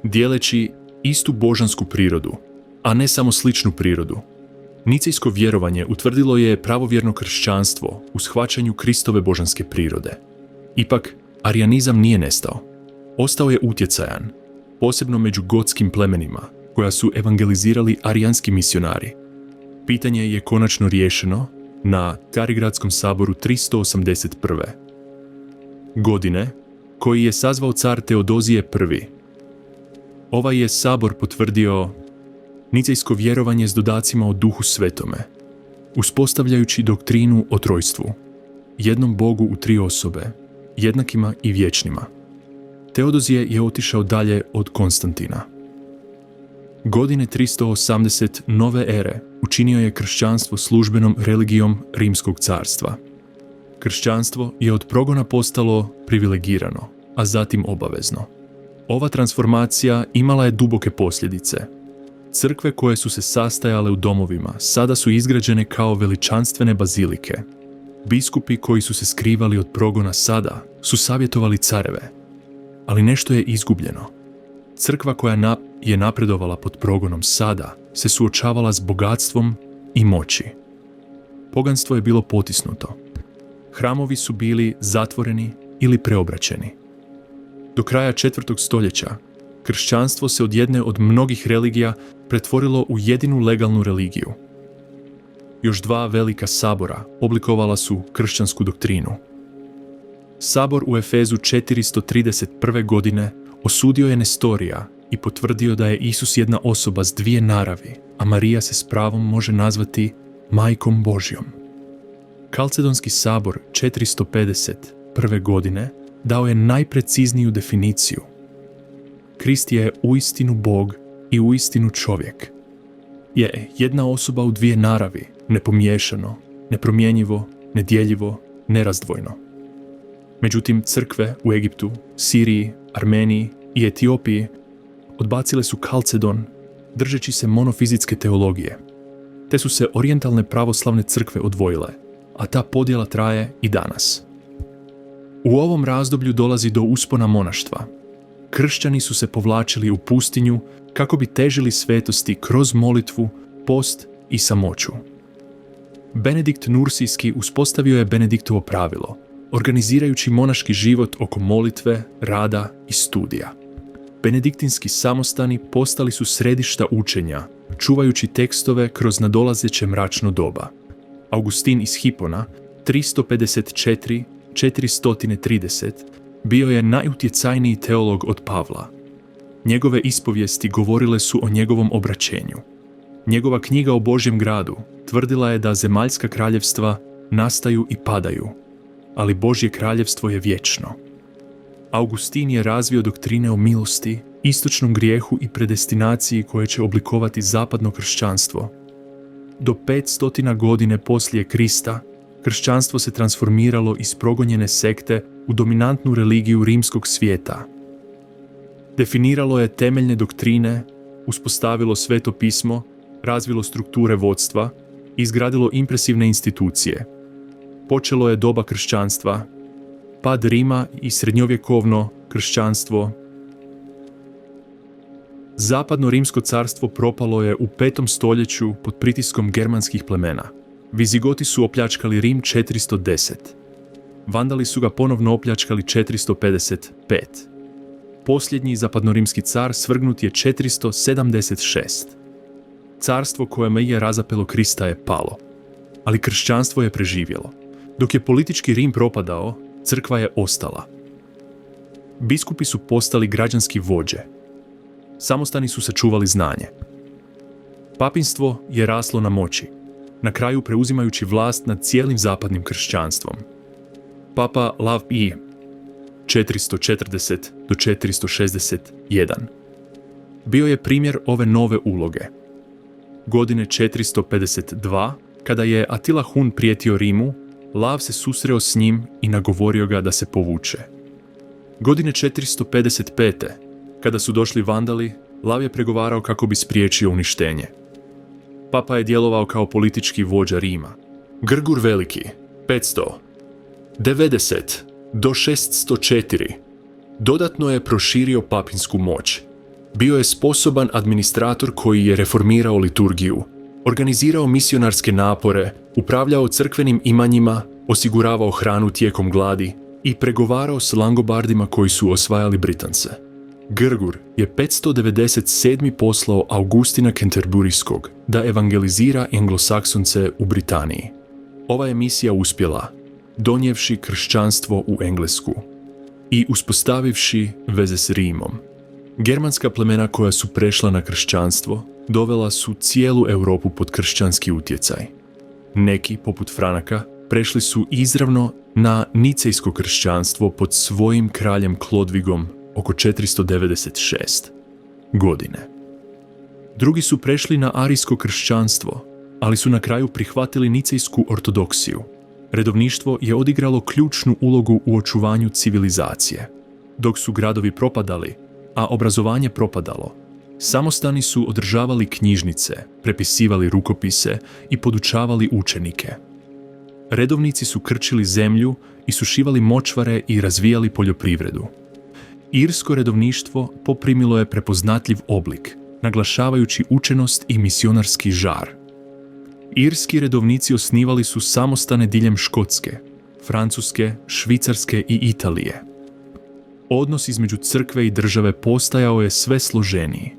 dijeleći istu božansku prirodu, a ne samo sličnu prirodu. Nicejsko vjerovanje utvrdilo je pravovjerno kršćanstvo u shvaćanju Kristove božanske prirode. Ipak, arijanizam nije nestao. Ostao je utjecajan, posebno među gotskim plemenima, koja su evangelizirali arijanski misionari. Pitanje je konačno riješeno na Carigradskom saboru 381. godine, koji je sazvao car Teodozije I. Ovaj je sabor potvrdio nicejsko vjerovanje s dodacima o Duhu Svetome, uspostavljajući doktrinu o trojstvu, jednom Bogu u tri osobe, jednakima i vječnima. Teodozije je otišao dalje od Konstantina. Godine 380 nove ere učinio je kršćanstvo službenom religijom Rimskog carstva. Kršćanstvo je od progona postalo privilegirano, a zatim obavezno. Ova transformacija imala je duboke posljedice. Crkve koje su se sastajale u domovima sada su izgrađene kao veličanstvene bazilike. Biskupi koji su se skrivali od progona sada su savjetovali careve. Ali nešto je izgubljeno. Crkva koja je napredovala pod progonom sada se suočavala s bogatstvom i moći. Poganstvo je bilo potisnuto. Hramovi su bili zatvoreni ili preobraćeni. Do kraja 4. stoljeća kršćanstvo se od jedne od mnogih religija pretvorilo u jedinu legalnu religiju. Još dva velika sabora oblikovala su kršćansku doktrinu. Sabor u Efezu 431. godine osudio je Nestorija i potvrdio da je Isus jedna osoba s dvije naravi, a Marija se s pravom može nazvati Majkom Božjom. Kalcedonski sabor 451. godine dao je najprecizniju definiciju. Krist je uistinu Bog i uistinu čovjek. Je jedna osoba u dvije naravi, nepomiješano, nepromjenjivo, nedjeljivo, nerazdvojno. Međutim, crkve u Egiptu, Siriji, Armeniji i Etiopiji odbacile su Kalcedon, držeći se monofizitske teologije. Te su se orijentalne pravoslavne crkve odvojile, a ta podjela traje i danas. U ovom razdoblju dolazi do uspona monaštva. Kršćani su se povlačili u pustinju kako bi težili svetosti kroz molitvu, post i samoću. Benedikt Nursijski uspostavio je Benediktovo pravilo, organizirajući monaški život oko molitve, rada i studija. Benediktinski samostani postali su središta učenja, čuvajući tekstove kroz nadolazeće mračno doba. Augustin iz Hipona, 354-430, bio je najutjecajniji teolog od Pavla. Njegove ispovijesti govorile su o njegovom obraćenju. Njegova knjiga o Božjem gradu tvrdila je da zemaljska kraljevstva nastaju i padaju, ali Božje kraljevstvo je vječno. Augustin je razvio doktrine o milosti, istočnom grijehu i predestinaciji koje će oblikovati zapadno kršćanstvo. Do 500 godine poslije Krista, kršćanstvo se transformiralo iz progonjene sekte u dominantnu religiju rimskog svijeta. Definiralo je temeljne doktrine, uspostavilo sveto pismo, razvilo strukture vodstva i izgradilo impresivne institucije. Počelo je doba kršćanstva, pad Rima i srednjovjekovno kršćanstvo. Zapadno rimsko carstvo propalo je u 5. stoljeću pod pritiskom germanskih plemena. Vizigoti su opljačkali Rim 410. Vandali su ga ponovno opljačkali 455. Posljednji zapadnorimski car svrgnut je 476. Carstvo kojemu je razapelo Krista je palo, ali kršćanstvo je preživjelo. Dok je politički Rim propadao, crkva je ostala. Biskupi su postali građanski vođe. Samostani su sačuvali znanje. Papinstvo je raslo na moći, na kraju preuzimajući vlast nad cijelim zapadnim kršćanstvom. Papa Lav I 440 do 461 bio je primjer ove nove uloge. Godine 452, kada je Atila Hun prijetio Rimu, Lav se susreo s njim i nagovorio ga da se povuče. Godine 455, kada su došli Vandali, Lav je pregovarao kako bi spriječio uništenje. Papa je djelovao kao politički vođa Rima. Grgur Veliki, 590 do 604, dodatno je proširio papinsku moć. Bio je sposoban administrator koji je reformirao liturgiju, organizirao misionarske napore, upravljao crkvenim imanjima, osiguravao hranu tijekom gladi i pregovarao s Langobardima koji su osvajali Britance. Grgur je 597. poslao Augustina Canterburyskog da evangelizira Anglosaksonce u Britaniji. Ova je misija uspjela, donijevši kršćanstvo u Englesku i uspostavivši veze s Rimom. Germanska plemena koja su prešla na kršćanstvo dovela su cijelu Europu pod kršćanski utjecaj. Neki, poput Franaka, prešli su izravno na nicejsko kršćanstvo pod svojim kraljem Klodvigom oko 496. godine. Drugi su prešli na arijsko kršćanstvo, ali su na kraju prihvatili nicejsku ortodoksiju. Redovništvo je odigralo ključnu ulogu u očuvanju civilizacije. Dok su gradovi propadali, a obrazovanje propadalo, samostani su održavali knjižnice, prepisivali rukopise i podučavali učenike. Redovnici su krčili zemlju, isušivali močvare i razvijali poljoprivredu. Irsko redovništvo poprimilo je prepoznatljiv oblik, naglašavajući učenost i misionarski žar. Irski redovnici osnivali su samostane diljem Škotske, Francuske, Švicarske i Italije. Odnos između crkve i države postajao je sve složeniji.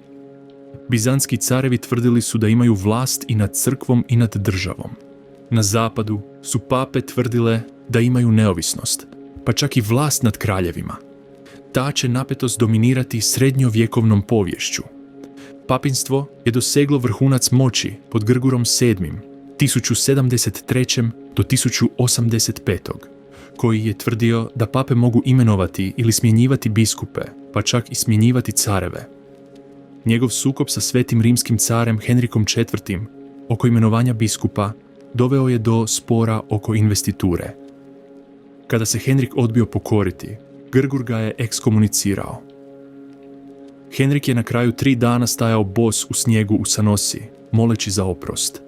Bizantski carevi tvrdili su da imaju vlast i nad crkvom i nad državom. Na zapadu su pape tvrdile da imaju neovisnost, pa čak i vlast nad kraljevima. Ta će napetost dominirati srednjovjekovnom poviješću. Papinstvo je doseglo vrhunac moći pod Grgurom VII, 1073. do 1085. koji je tvrdio da pape mogu imenovati ili smjenjivati biskupe, pa čak i smjenjivati careve. Njegov sukob sa svetim rimskim carem Henrikom IV. Oko imenovanja biskupa doveo je do spora oko investiture. Kada se Henrik odbio pokoriti, Grgur ga je ekskomunicirao. Henrik je na kraju 3 dana stajao bos u snijegu u Sanosi, moleći za oprost.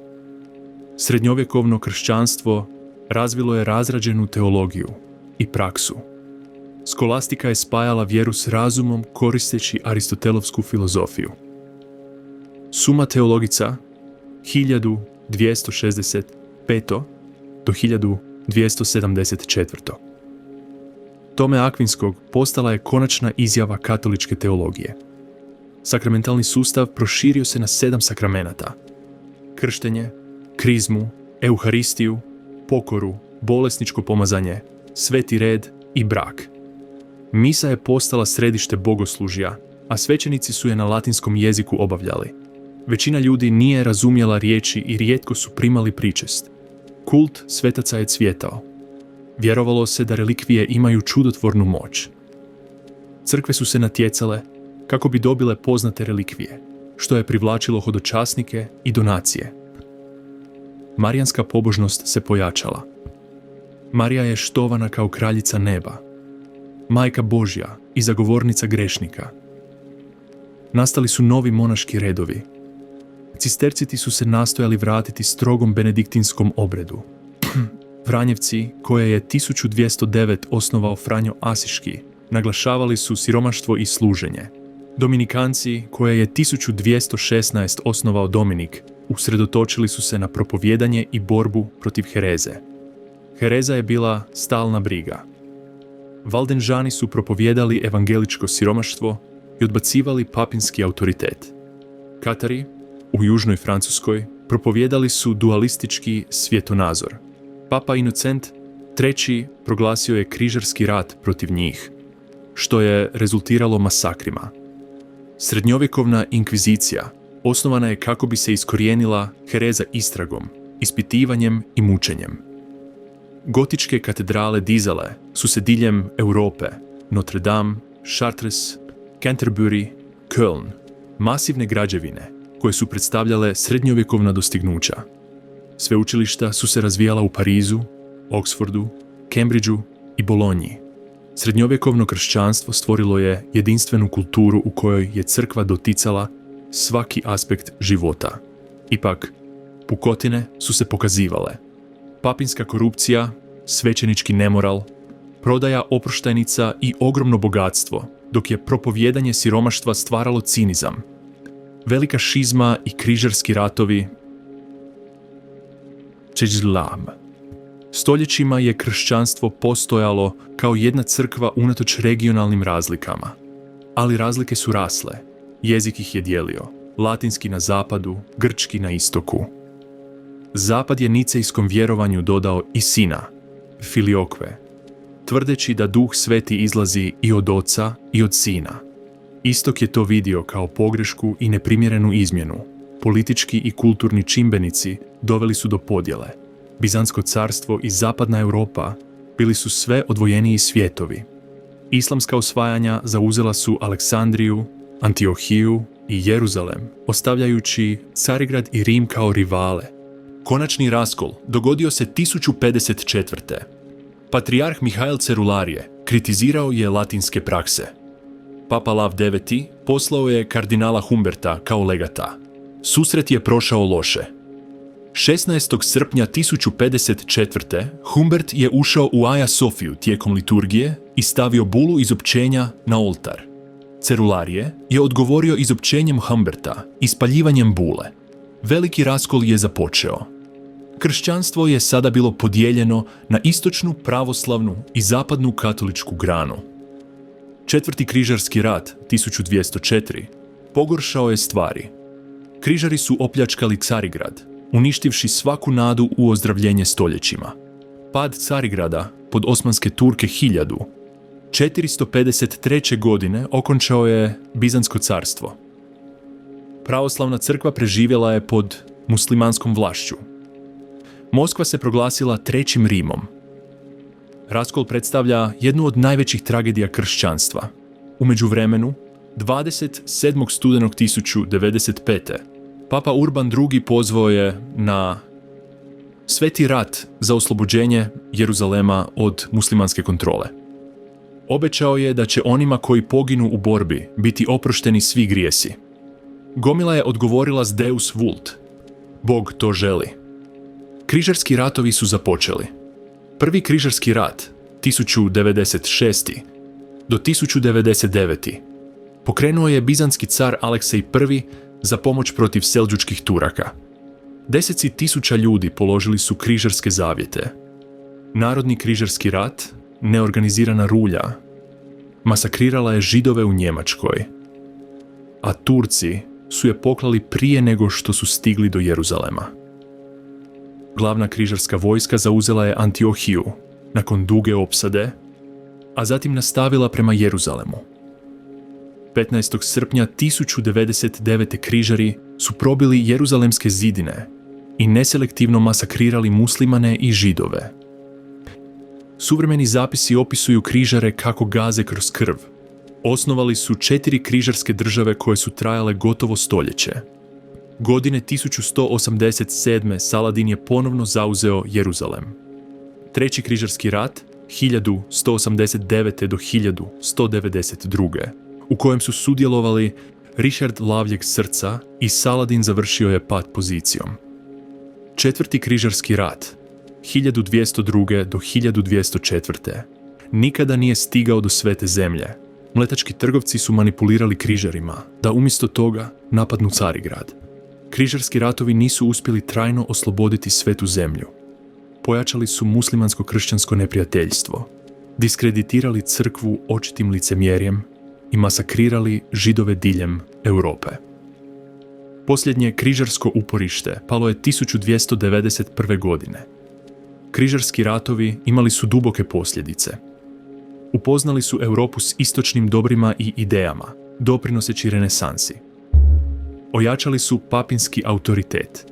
Srednjovjekovno kršćanstvo razvilo je razrađenu teologiju i praksu. Skolastika je spajala vjeru s razumom koristeći aristotelovsku filozofiju. Suma Teologica 1265. do 1274. Tome Akvinskog postala je konačna izjava katoličke teologije. Sakramentalni sustav proširio se na 7 sakramenata: krštenje, krizmu, euharistiju, pokoru, bolesničko pomazanje, sveti red i brak. Misa je postala središte bogoslužja, a svećenici su je na latinskom jeziku obavljali. Većina ljudi nije razumjela riječi i rijetko su primali pričest. Kult svetaca je cvjetao. Vjerovalo se da relikvije imaju čudotvornu moć. Crkve su se natjecale kako bi dobile poznate relikvije, što je privlačilo hodočasnike i donacije. Marijanska pobožnost se pojačala. Marija je štovana kao kraljica neba, majka Božja i zagovornica grešnika. Nastali su novi monaški redovi. Cisterciti su se nastojali vratiti strogom benediktinskom obredu. Vranjevci, koje je 1209 osnovao Franjo Asiški, naglašavali su siromaštvo i služenje. Dominikanci, koje je 1216 osnovao Dominik, usredotočili su se na propovijedanje i borbu protiv hereze. Hereza je bila stalna briga. Valdenžani su propovijedali evangeličko siromaštvo i odbacivali papinski autoritet. Katari, u južnoj Francuskoj, propovijedali su dualistički svjetonazor. Papa Inocent III. Proglasio je križarski rat protiv njih, što je rezultiralo masakrima. Srednjovjekovna inkvizicija osnovana je kako bi se iskorijenila hereza istragom, ispitivanjem i mučenjem. Gotičke katedrale dizale su se diljem Europe, Notre Dame, Chartres, Canterbury, Köln, masivne građevine koje su predstavljale srednjovjekovna dostignuća. Sveučilišta su se razvijala u Parizu, Oxfordu, Cambridgeu i Bolonji. Srednjovjekovno kršćanstvo stvorilo je jedinstvenu kulturu u kojoj je crkva doticala svaki aspekt života. Ipak, pukotine su se pokazivale. Papinska korupcija, svećenički nemoral, prodaja oproštajnica i ogromno bogatstvo dok je propovijedanje siromaštva stvaralo cinizam. Velika šizma i križarski ratovi Čeđlam. Stoljećima je kršćanstvo postojalo kao jedna crkva unatoč regionalnim razlikama. Ali razlike su rasle. Jezik ih je dijelio. Latinski na zapadu, grčki na istoku. Zapad je nicejskom vjerovanju dodao i sina, filiokve, tvrdeći da Duh Sveti izlazi i od Oca i od Sina. Istok je to vidio kao pogrešku i neprimjerenu izmjenu. Politički i kulturni čimbenici doveli su do podjele. Bizantsko carstvo i zapadna Europa bili su sve odvojeniji svijetovi. Islamska osvajanja zauzela su Aleksandriju, Antiohiju i Jeruzalem, ostavljajući Carigrad i Rim kao rivale. Konačni raskol dogodio se 1054. Patrijarh Mihael Cerularije kritizirao je latinske prakse. Papa Lav IX poslao je kardinala Humberta kao legata. Susret je prošao loše. 16. srpnja 1054. Humbert je ušao u Aja Sofiju tijekom liturgije i stavio bulu izopćenja na oltar. Cerularije je odgovorio izopćenjem Humberta i spaljivanjem bule. Veliki raskol je započeo. Kršćanstvo je sada bilo podijeljeno na istočnu pravoslavnu i zapadnu katoličku granu. Četvrti križarski rat 1204 pogoršao je stvari. Križari su opljačkali Carigrad, uništivši svaku nadu u ozdravljenje stoljećima. Pad Carigrada pod Osmanske Turke 1453. godine okončao je Bizantsko carstvo. Pravoslavna crkva preživjela je pod muslimanskom vlašću. Moskva se proglasila Trećim Rimom. Raskol predstavlja jednu od najvećih tragedija kršćanstva. U međuvremenu, 27. studenog 1095. Papa Urban II pozvao je na Sveti rat za oslobođenje Jeruzalema od muslimanske kontrole. Obećao je da će onima koji poginu u borbi biti oprošteni svi grijesi. Gomila je odgovorila s Deus vult. Bog to želi. Križarski ratovi su započeli. Prvi križarski rat, 1096. do 1099. pokrenuo je bizantski car Aleksej I za pomoć protiv selđučkih Turaka. Deseci tisuća ljudi položili su križarske zavjete. Narodni križarski rat, neorganizirana rulja, masakrirala je Židove u Njemačkoj, a Turci su je poklali prije nego što su stigli do Jeruzalema. Glavna križarska vojska zauzela je Antiohiju nakon duge opsade, a zatim nastavila prema Jeruzalemu. 15. srpnja 1099. križari su probili jeruzalemske zidine i neselektivno masakrirali muslimane i Židove. Suvremeni zapisi opisuju križare kako gaze kroz krv. Osnovali su 4 križarske države koje su trajale gotovo stoljeće. Godine 1187. Saladin je ponovno zauzeo Jeruzalem. Treći križarski rat, 1189. do 1192. u kojem su sudjelovali Richard Lavljeg Srca i Saladin završio je pad pozicijom. Četvrti križarski rat, 1202. do 1204. nikada nije stigao do Svete zemlje. Mletački trgovci su manipulirali križarima da umjesto toga napadnu Carigrad. Križarski ratovi nisu uspjeli trajno osloboditi Svetu zemlju. Pojačali su muslimansko-kršćansko neprijateljstvo, diskreditirali crkvu očitim licemjerjem i masakrirali Židove diljem Europe. Posljednje križarsko uporište palo je 1291. godine. Križarski ratovi imali su duboke posljedice. Upoznali su Europu s istočnim dobrima i idejama, doprinoseći renesansi. Ojačali su papinski autoritet.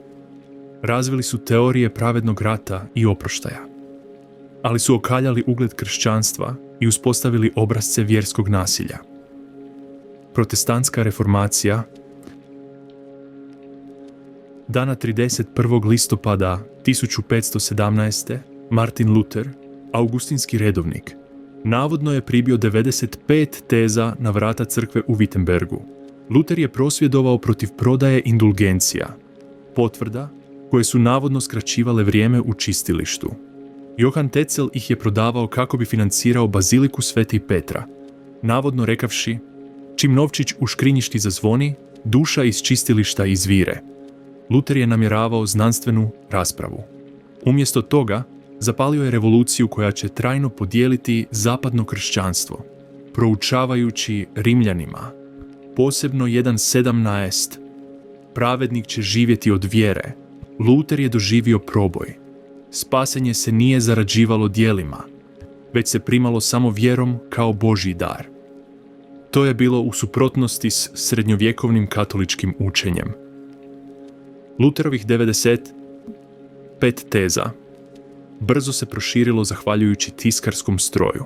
Razvili su teorije pravednog rata i oproštaja. Ali su okaljali ugled kršćanstva i uspostavili obrazce vjerskog nasilja. Protestantska reformacija dana 31. listopada 1517. Martin Luther, augustinski redovnik, navodno je pribio 95 teza na vrata crkve u Wittenbergu. Luther je prosvjedovao protiv prodaje indulgencija, potvrda koje su navodno skraćivale vrijeme u čistilištu. Johann Tetzel ih je prodavao kako bi financirao baziliku Sveti Petra. navodno rekavši: čim novčić u škrinjišti zazvoni, duša iz čistilišta izvire. Luter je namjeravao znanstvenu raspravu. Umjesto toga, zapalio je revoluciju koja će trajno podijeliti zapadno kršćanstvo. Proučavajući Rimljanima, posebno 1.17, pravednik će živjeti od vjere, Luter je doživio proboj. Spasenje se nije zarađivalo djelima, već se primalo samo vjerom kao Božji dar. To je bilo u suprotnosti s srednjovjekovnim katoličkim učenjem. Luterovih 95 teza brzo se proširilo zahvaljujući tiskarskom stroju.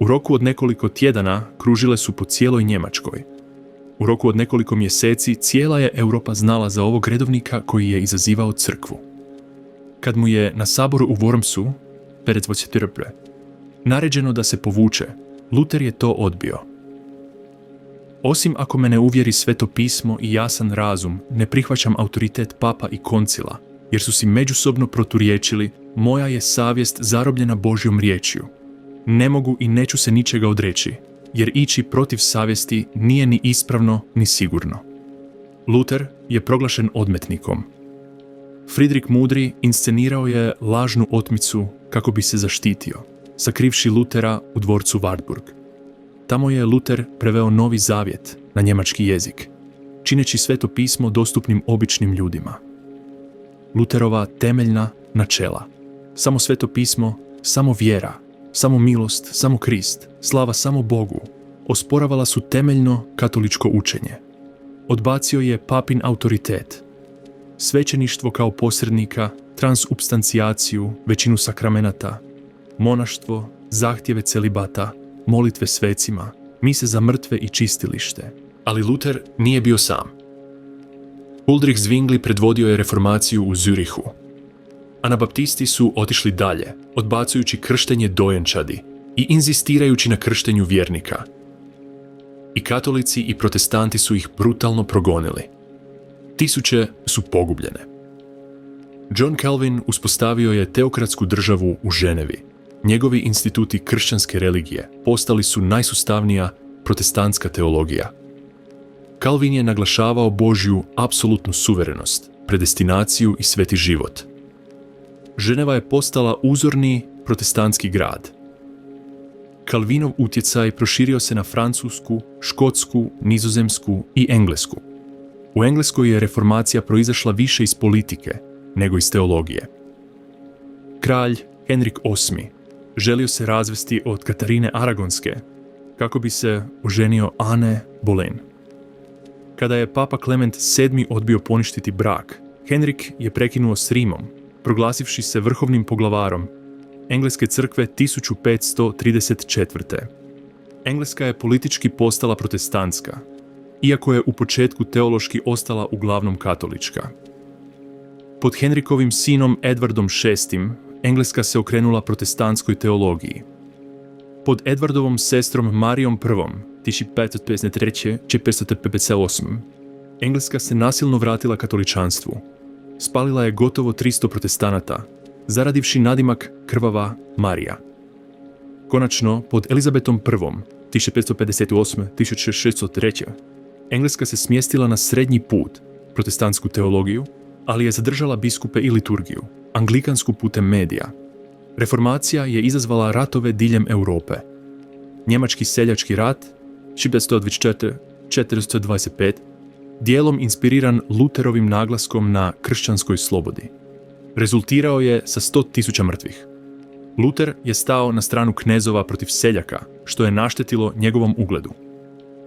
U roku od nekoliko tjedana kružile su po cijeloj Njemačkoj. U roku od nekoliko mjeseci cijela je Europa znala za ovog redovnika koji je izazivao crkvu. Kad mu je na saboru u Wormsu, naređeno da se povuče, Luter je to odbio. Osim ako me ne uvjeri Sveto pismo i jasan razum, ne prihvaćam autoritet papa i koncila, jer su si međusobno proturječili: moja je savjest zarobljena Božjom riječju. Ne mogu i neću se ničega odreći, jer ići protiv savjesti nije ni ispravno ni sigurno. Luter je proglašen odmetnikom. Fridrik Mudri inscenirao je lažnu otmicu kako bi se zaštitio, sakrivši Lutera u dvorcu Wartburg. Tamo je Luter preveo Novi zavjet na njemački jezik, čineći Sveto pismo dostupnim običnim ljudima. Luterova temeljna načela: samo Sveto pismo, samo vjera, samo milost, samo Krist, slava samo Bogu, osporavala su temeljno katoličko učenje. Odbacio je papin autoritet, svećeništvo kao posrednika, transubstancijaciju, većinu sakramenata, monaštvo, zahtjeve celibata, molitve svecima, mise za mrtve i čistilište. Ali Luter nije bio sam. Ulrich Zwingli predvodio je reformaciju u Zürichu. Anabaptisti su otišli dalje, odbacujući krštenje dojenčadi i inzistirajući na krštenju vjernika. I katolici i protestanti su ih brutalno progonili. Tisuće su pogubljene. John Calvin uspostavio je teokratsku državu u Ženevi. Njegovi instituti kršćanske religije postali su najsustavnija protestantska teologija. Calvin je naglašavao Božju apsolutnu suverenost, predestinaciju i sveti život. Ženeva je postala uzorni protestantski grad. Calvinov utjecaj proširio se na Francusku, Škotsku, Nizozemsku i Englesku. U Engleskoj je reformacija proizašla više iz politike nego iz teologije. Kralj Henrik VIII želio se razvesti od Katarine Aragonske kako bi se oženio Anne Boleyn. Kada je papa Klement VII odbio poništiti brak, Henrik je prekinuo s Rimom, proglasivši se vrhovnim poglavarom Engleske crkve 1534. Engleska je politički postala protestantska, iako je u početku teološki ostala uglavnom katolička. Pod Henrikovim sinom Edvardom VI Engleska se okrenula protestantskoj teologiji. Pod Edvardovom sestrom Marijom I 1553-1558 Engleska se nasilno vratila katoličanstvu. Spalila je gotovo 300 protestanata, zaradivši nadimak Krvava Marija. Konačno, pod Elizabetom I 1558-1603 Engleska se smjestila na srednji put, protestantsku teologiju, ali je zadržala biskupe i liturgiju, anglikansku putem medija. Reformacija je izazvala ratove diljem Europe. Njemački seljački rat 1524-425, dijelom inspiriran Luterovim naglaskom na kršćanskoj slobodi, rezultirao je sa 100.000 mrtvih. Luter je stao na stranu knezova protiv seljaka, što je naštetilo njegovom ugledu.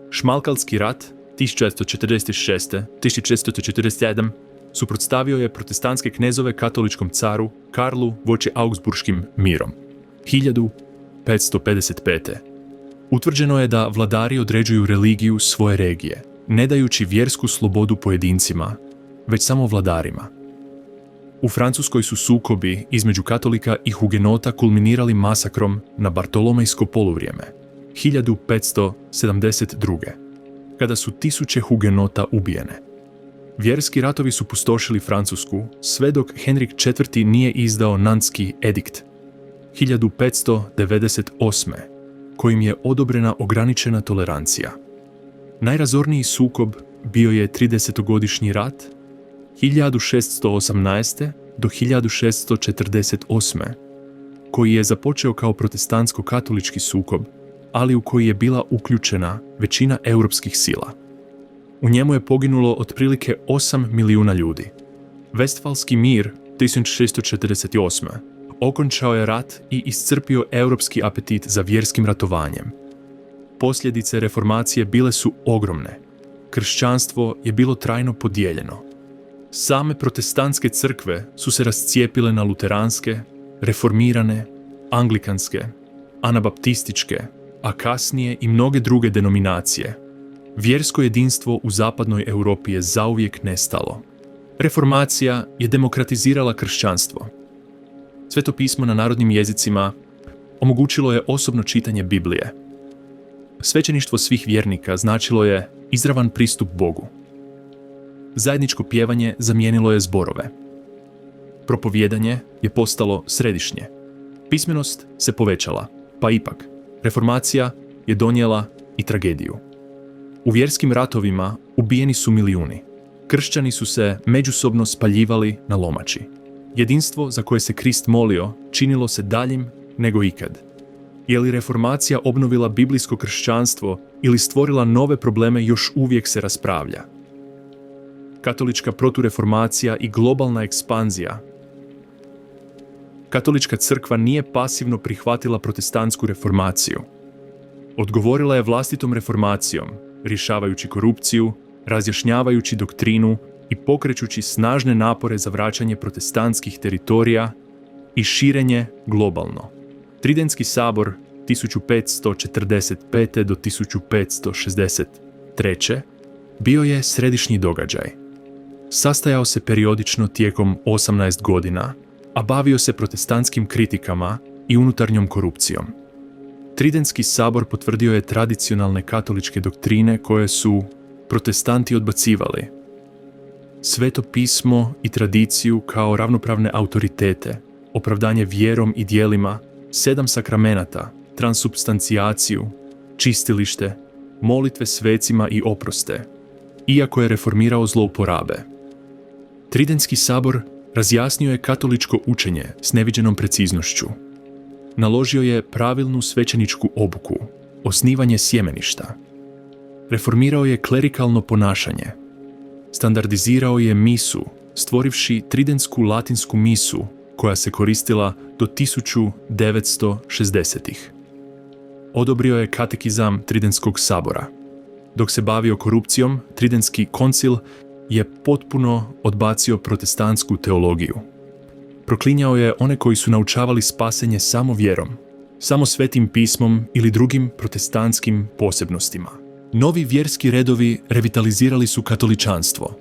Šmalkalski rat 1446-1447 suprotstavio je protestantske knezove katoličkom caru Karlu voće Augsburškim mirom 1555. Utvrđeno je da vladari određuju religiju svoje regije, ne dajući vjersku slobodu pojedincima, već samo vladarima. U Francuskoj su sukobi između katolika i hugenota kulminirali masakrom na Bartolomejsko poluvrijeme 1572. kada su tisuće hugenota ubijene. Vjerski ratovi su pustošili Francusku sve dok Henrik IV nije izdao Nantski edikt 1598. kojim je odobrena ograničena tolerancija. Najrazorniji sukob bio je 30-godišnji rat 1618. do 1648. koji je započeo kao protestantsko-katolički sukob, ali u koji je bila uključena većina europskih sila. U njemu je poginulo otprilike 8 milijuna ljudi. Vestfalski mir 1648. okončao je rat i iscrpio europski apetit za vjerskim ratovanjem. Posljedice reformacije bile su ogromne. Kršćanstvo je bilo trajno podijeljeno. Same protestantske crkve su se rascijepile na luteranske, reformirane, anglikanske, anabaptističke, a kasnije i mnoge druge denominacije. Vjersko jedinstvo u zapadnoj Europi je zauvijek nestalo. Reformacija je demokratizirala kršćanstvo. Sveto pismo na narodnim jezicima omogućilo je osobno čitanje Biblije. Svećeništvo svih vjernika značilo je izravan pristup Bogu. Zajedničko pjevanje zamijenilo je zborove. Propovijedanje je postalo središnje. Pismenost se povećala, pa ipak, reformacija je donijela i tragediju. U vjerskim ratovima ubijeni su milijuni. Kršćani su se međusobno spaljivali na lomači. Jedinstvo za koje se Krist molio činilo se daljim nego ikad. Je li reformacija obnovila biblijsko kršćanstvo ili stvorila nove probleme još uvijek se raspravlja. Katolička protureformacija i globalna ekspanzija. Katolička crkva nije pasivno prihvatila protestantsku reformaciju. Odgovorila je vlastitom reformacijom, rješavajući korupciju, razjašnjavajući doktrinu i pokrećući snažne napore za vraćanje protestantskih teritorija i širenje globalno. Tridentski sabor 1545. do 1563. bio je središnji događaj. Sastajao se periodično tijekom 18 godina, a bavio se protestantskim kritikama i unutarnjom korupcijom. Tridentski sabor potvrdio je tradicionalne katoličke doktrine koje su protestanti odbacivali. Sveto pismo i tradiciju kao ravnopravne autoritete, opravdanje vjerom i djelima, 7 sakramenata, transubstancijaciju, čistilište, molitve svecima i oproste, iako je reformirao zlouporabe. Tridentski sabor razjasnio je katoličko učenje s neviđenom preciznošću. Naložio je pravilnu svećeničku obuku, osnivanje sjemeništa. Reformirao je klerikalno ponašanje. Standardizirao je misu, stvorivši tridentsku latinsku misu koja se koristila do 1960-ih. Odobrio je katekizam Tridentskog sabora. Dok se bavio korupcijom, Tridentski koncil je potpuno odbacio protestantsku teologiju. Proklinjao je one koji su naučavali spasenje samo vjerom, samo svetim pismom ili drugim protestantskim posebnostima. Novi vjerski redovi revitalizirali su katoličanstvo.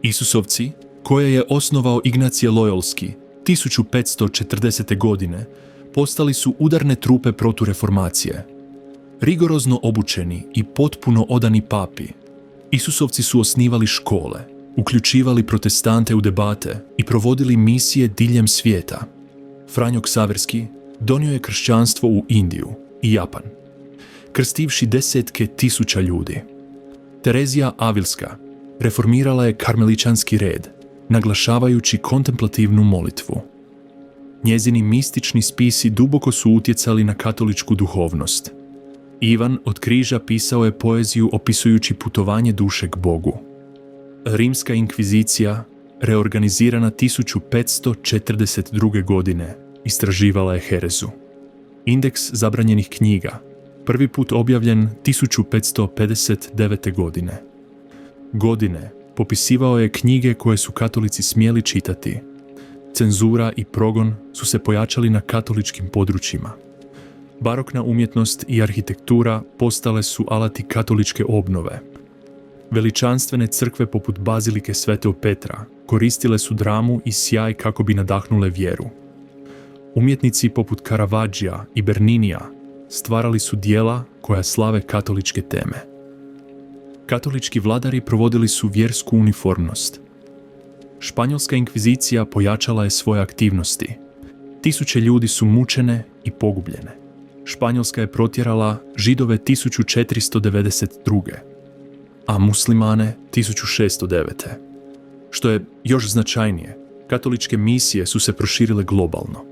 Isusovci, koje je osnovao Ignacije Lojolski 1540. godine, postali su udarne trupe protureformacije. Rigorozno obučeni i potpuno odani papi, Isusovci su osnivali škole, uključivali protestante u debate i provodili misije diljem svijeta. Franjo Ksaverski donio je kršćanstvo u Indiju i Japan, krstivši desetke tisuća ljudi. Terezija Avilska reformirala je karmeličanski red, naglašavajući kontemplativnu molitvu. Njezini mistični spisi duboko su utjecali na katoličku duhovnost. Ivan od Križa pisao je poeziju opisujući putovanje duše k Bogu. Rimska inkvizicija, reorganizirana 1542. godine, istraživala je herezu. Indeks zabranjenih knjiga, prvi put objavljen 1559. godine. Godine popisivao je knjige koje su katolici smjeli čitati. Cenzura i progon su se pojačali na katoličkim područjima. Barokna umjetnost i arhitektura postale su alati katoličke obnove. Veličanstvene crkve poput Bazilike Svetog Petra koristile su dramu i sjaj kako bi nadahnule vjeru. Umjetnici poput Caravaggia i Berninija stvarali su djela koja slave katoličke teme. Katolički vladari provodili su vjersku uniformnost. Španjolska inkvizicija pojačala je svoje aktivnosti. Tisuće ljudi su mučene i pogubljene. Španjolska je protjerala Židove 1492. a muslimane 1609. Što je još značajnije, katoličke misije su se proširile globalno.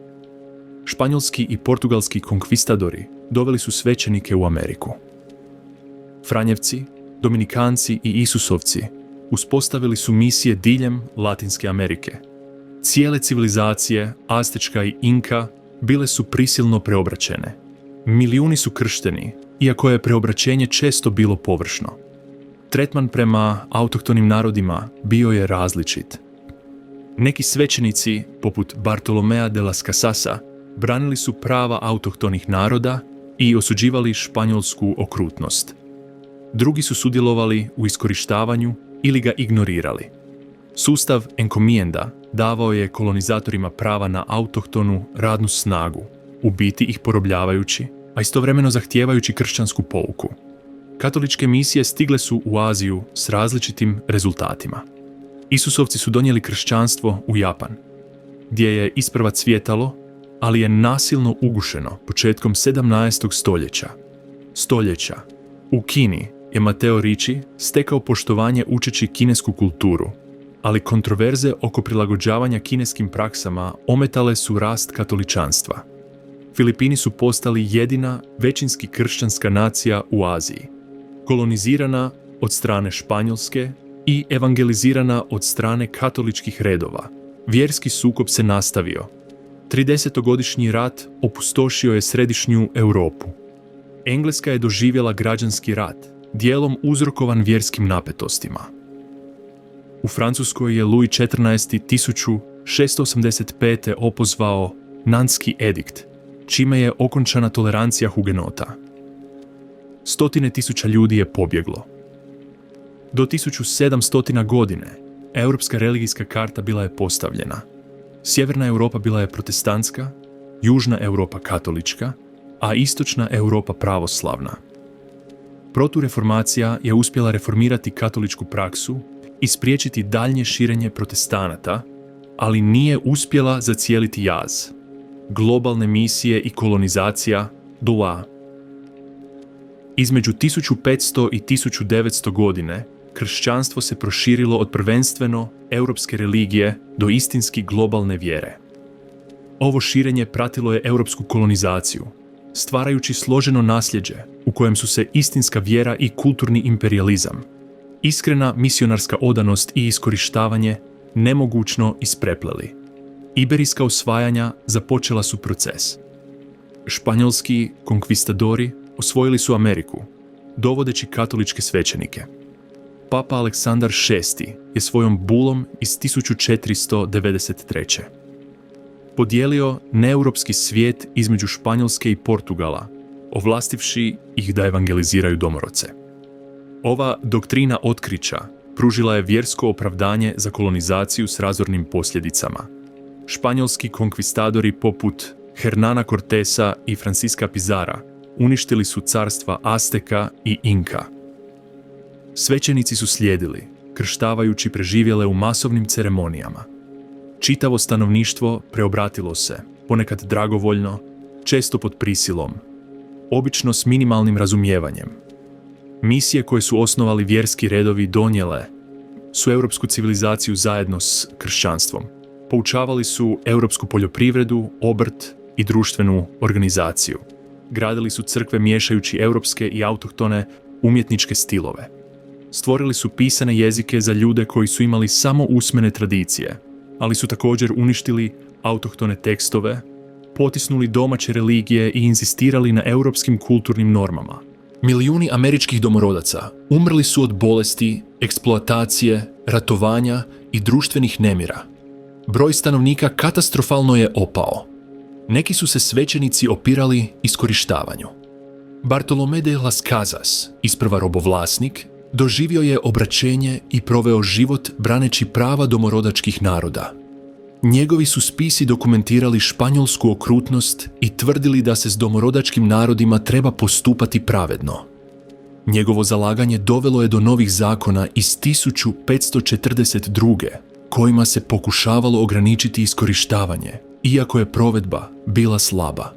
Španjolski i portugalski konkvistadori doveli su svećenike u Ameriku. Franjevci, Dominikanci i Isusovci uspostavili su misije diljem Latinske Amerike. Cijele civilizacije, Aztečka i Inka, bile su prisilno preobraćene. Milijuni su kršteni, iako je preobraćenje često bilo površno. Tretman prema autohtonim narodima bio je različit. Neki svećenici, poput Bartolomea de las Casasa, branili su prava autohtonih naroda i osuđivali španjolsku okrutnost. Drugi su sudjelovali u iskorištavanju ili ga ignorirali. Sustav encomienda davao je kolonizatorima prava na autohtonu radnu snagu, u biti ih porobljavajući, a istovremeno zahtijevajući kršćansku pouku. Katoličke misije stigle su u Aziju s različitim rezultatima. Isusovci su donijeli kršćanstvo u Japan, gdje je isprva cvjetalo, ali je nasilno ugušeno početkom 17. stoljeća. U Kini je Matteo Ricci stekao poštovanje učeći kinesku kulturu, ali kontroverze oko prilagođavanja kineskim praksama ometale su rast katoličanstva. Filipini su postali jedina većinski kršćanska nacija u Aziji, kolonizirana od strane Španjolske i evangelizirana od strane katoličkih redova. Vjerski sukob se nastavio. 30-godišnji rat opustošio je središnju Europu. Engleska je doživjela građanski rat, dijelom uzrokovan vjerskim napetostima. U Francuskoj je Louis XIV 1685. opozvao Nanski edikt, čime je okončana tolerancija hugenota. Stotine tisuća ljudi je pobjeglo. Do 1700. godine europska religijska karta bila je postavljena. Sjeverna Europa bila je protestantska, južna Europa katolička, a istočna Europa pravoslavna. Protureformacija je uspjela reformirati katoličku praksu i spriječiti daljnje širenje protestanata, ali nije uspjela zacijeliti jaz. Globalne misije i kolonizacija Dua. Između 1500 i 1900 godine kršćanstvo se proširilo od prvenstveno europske religije do istinski globalne vjere. Ovo širenje pratilo je europsku kolonizaciju, stvarajući složeno nasljeđe u kojem su se istinska vjera i kulturni imperijalizam, iskrena misionarska odanost i iskorištavanje nemogućno isprepleli. Iberijska osvajanja započela su proces. Španjolski konkvistadori osvojili su Ameriku, dovodeći katoličke svećenike. Papa Aleksandar VI je svojom bulom iz 1493. podijelio neeuropski svijet između Španjolske i Portugala, ovlastivši ih da evangeliziraju domorodce. Ova doktrina otkrića pružila je vjersko opravdanje za kolonizaciju s razornim posljedicama. Španjolski konkvistadori poput Hernana Cortesa i Francisca Pizarra uništili su carstva Azteka i Inka. Svećenici su slijedili, krštavajući preživjele u masovnim ceremonijama. Čitavo stanovništvo preobratilo se, ponekad dragovoljno, često pod prisilom, obično s minimalnim razumijevanjem. Misije koje su osnovali vjerski redovi donijele su europsku civilizaciju zajedno s kršćanstvom. Poučavali su europsku poljoprivredu, obrt i društvenu organizaciju. Gradili su crkve miješajući europske i autohtone umjetničke stilove. Stvorili su pisane jezike za ljude koji su imali samo usmene tradicije, ali su također uništili autohtone tekstove, potisnuli domaće religije i inzistirali na europskim kulturnim normama. Milijuni američkih domorodaca umrli su od bolesti, eksploatacije, ratovanja i društvenih nemira. Broj stanovnika katastrofalno je opao. Neki su se svećenici opirali iskorištavanju. Bartolomé de las Casas, isprva robovlasnik, doživio je obraćenje i proveo život braneći prava domorodačkih naroda. Njegovi su spisi dokumentirali španjolsku okrutnost i tvrdili da se s domorodačkim narodima treba postupati pravedno. Njegovo zalaganje dovelo je do novih zakona iz 1542. kojima se pokušavalo ograničiti iskorištavanje, iako je provedba bila slaba.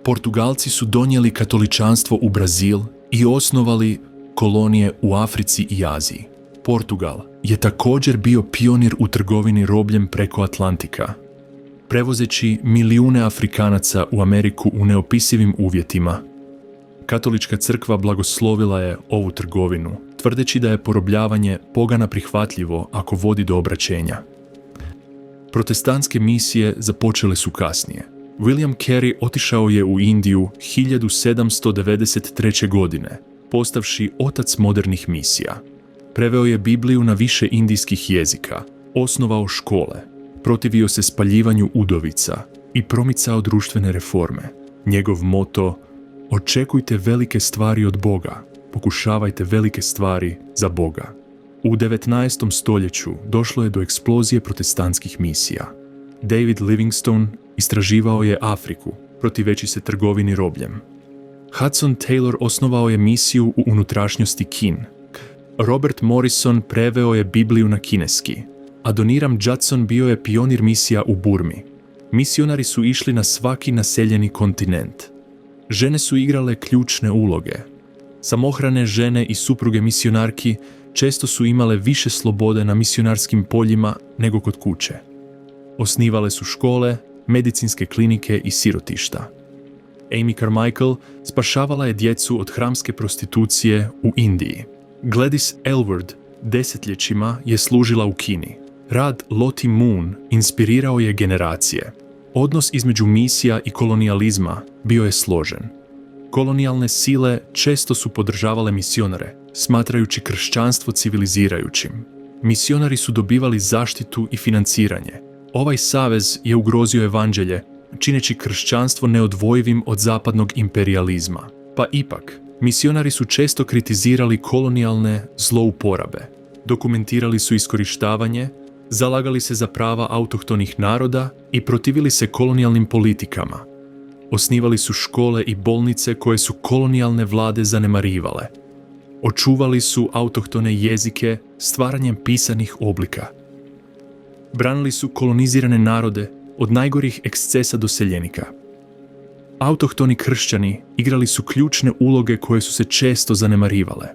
Portugalci su donijeli katoličanstvo u Brazil i osnovali kolonije u Africi i Aziji. Portugal je također bio pionir u trgovini robljem preko Atlantika, prevozeći milijune Afrikanaca u Ameriku u neopisivim uvjetima. Katolička crkva blagoslovila je ovu trgovinu, tvrdeći da je porobljavanje pogana prihvatljivo ako vodi do obraćenja. Protestantske misije započele su kasnije. William Carey otišao je u Indiju 1793. godine, postavši otac modernih misija. Preveo je Bibliju na više indijskih jezika, osnovao škole, protivio se spaljivanju udovica i promicao društvene reforme. Njegov moto: očekujte velike stvari od Boga, pokušavajte velike stvari za Boga. U 19. stoljeću došlo je do eksplozije protestantskih misija. David Livingstone istraživao je Afriku, protiveći se trgovini robljem. Hudson Taylor osnovao je misiju u unutrašnjosti Kin. Robert Morrison preveo je Bibliju na kineski. Adoniram Judson bio je pionir misija u Burmi. Misionari su išli na svaki naseljeni kontinent. Žene su igrale ključne uloge. Samohrane žene i supruge misionarki često su imale više slobode na misionarskim poljima nego kod kuće. Osnivale su škole, medicinske klinike i sirotišta. Amy Carmichael spašavala je djecu od hramske prostitucije u Indiji. Gladys Aylward desetljećima je služila u Kini. Rad Lottie Moon inspirirao je generacije. Odnos između misija i kolonijalizma bio je složen. Kolonijalne sile često su podržavale misionare, smatrajući kršćanstvo civilizirajućim. Misionari su dobivali zaštitu i financiranje. Ovaj savez je ugrozio evanđelje, čineći kršćanstvo neodvojivim od zapadnog imperijalizma. Pa ipak, misionari su često kritizirali kolonijalne zlouporabe. Dokumentirali su iskorištavanje, zalagali se za prava autohtonih naroda i protivili se kolonijalnim politikama. Osnivali su škole i bolnice koje su kolonijalne vlade zanemarivale. Očuvali su autohtone jezike stvaranjem pisanih oblika. Branili su kolonizirane narode od najgorih ekscesa doseljenika. Autohtoni kršćani igrali su ključne uloge koje su se često zanemarivale.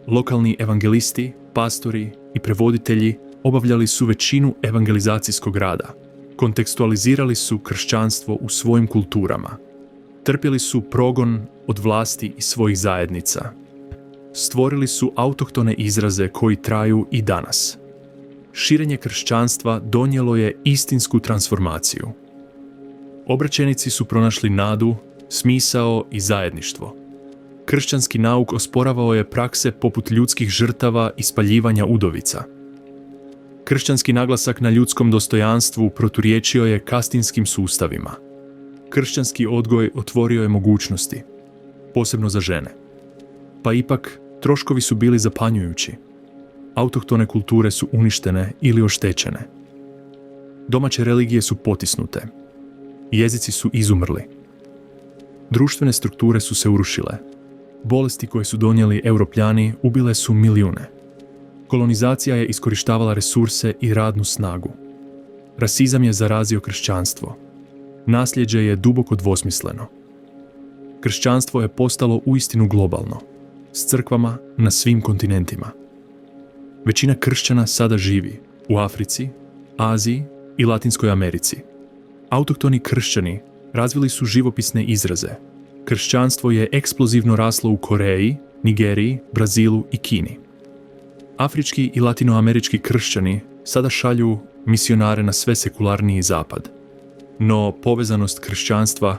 Lokalni evangelisti, pastori i prevoditelji obavljali su većinu evangelizacijskog rada. Kontekstualizirali su kršćanstvo u svojim kulturama. Trpjeli su progon od vlasti i svojih zajednica. Stvorili su autohtone izraze koji traju i danas. Širenje kršćanstva donijelo je istinsku transformaciju. Obraćenici su pronašli nadu, smisao i zajedništvo. Kršćanski nauk osporavao je prakse poput ljudskih žrtava i spaljivanja udovica. Kršćanski naglasak na ljudskom dostojanstvu proturječio je kastinskim sustavima. Kršćanski odgoj otvorio je mogućnosti, posebno za žene. Pa ipak, troškovi su bili zapanjujući. Autohtone kulture su uništene ili oštećene. Domaće religije su potisnute. Jezici su izumrli. Društvene strukture su se urušile. Bolesti koje su donijeli Europljani ubile su milijune. Kolonizacija je iskorištavala resurse i radnu snagu. Rasizam je zarazio kršćanstvo. Nasljeđe je duboko dvosmisleno. Kršćanstvo je postalo uistinu globalno, s crkvama na svim kontinentima. Većina kršćana sada živi u Africi, Aziji i Latinskoj Americi. Autohtoni kršćani razvili su živopisne izraze. Kršćanstvo je eksplozivno raslo u Koreji, Nigeriji, Brazilu i Kini. Afrički i latinoamerički kršćani sada šalju misionare na sve sekularniji zapad. No povezanost kršćanstva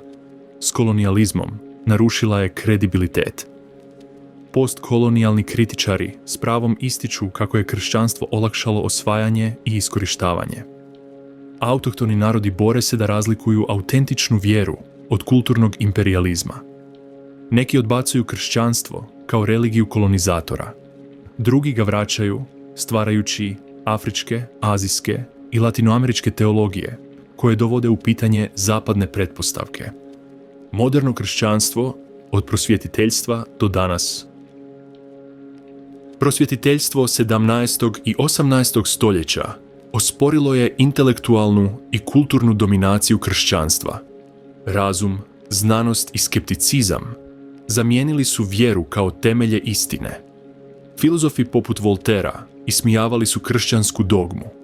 s kolonijalizmom narušila je kredibilitet. Postkolonijalni kritičari s pravom ističu kako je kršćanstvo olakšalo osvajanje i iskorištavanje. Autohtoni narodi bore se da razlikuju autentičnu vjeru od kulturnog imperijalizma. Neki odbacuju kršćanstvo kao religiju kolonizatora. Drugi ga vraćaju, stvarajući afričke, azijske i latinoameričke teologije, koje dovode u pitanje zapadne pretpostavke. Moderno kršćanstvo od prosvjetiteljstva do danas. Prosvjetiteljstvo 17. i 18. stoljeća osporilo je intelektualnu i kulturnu dominaciju kršćanstva. Razum, Znanost i skepticizam zamijenili su vjeru kao temelje istine. Filozofi poput Voltera ismijavali su kršćansku dogmu.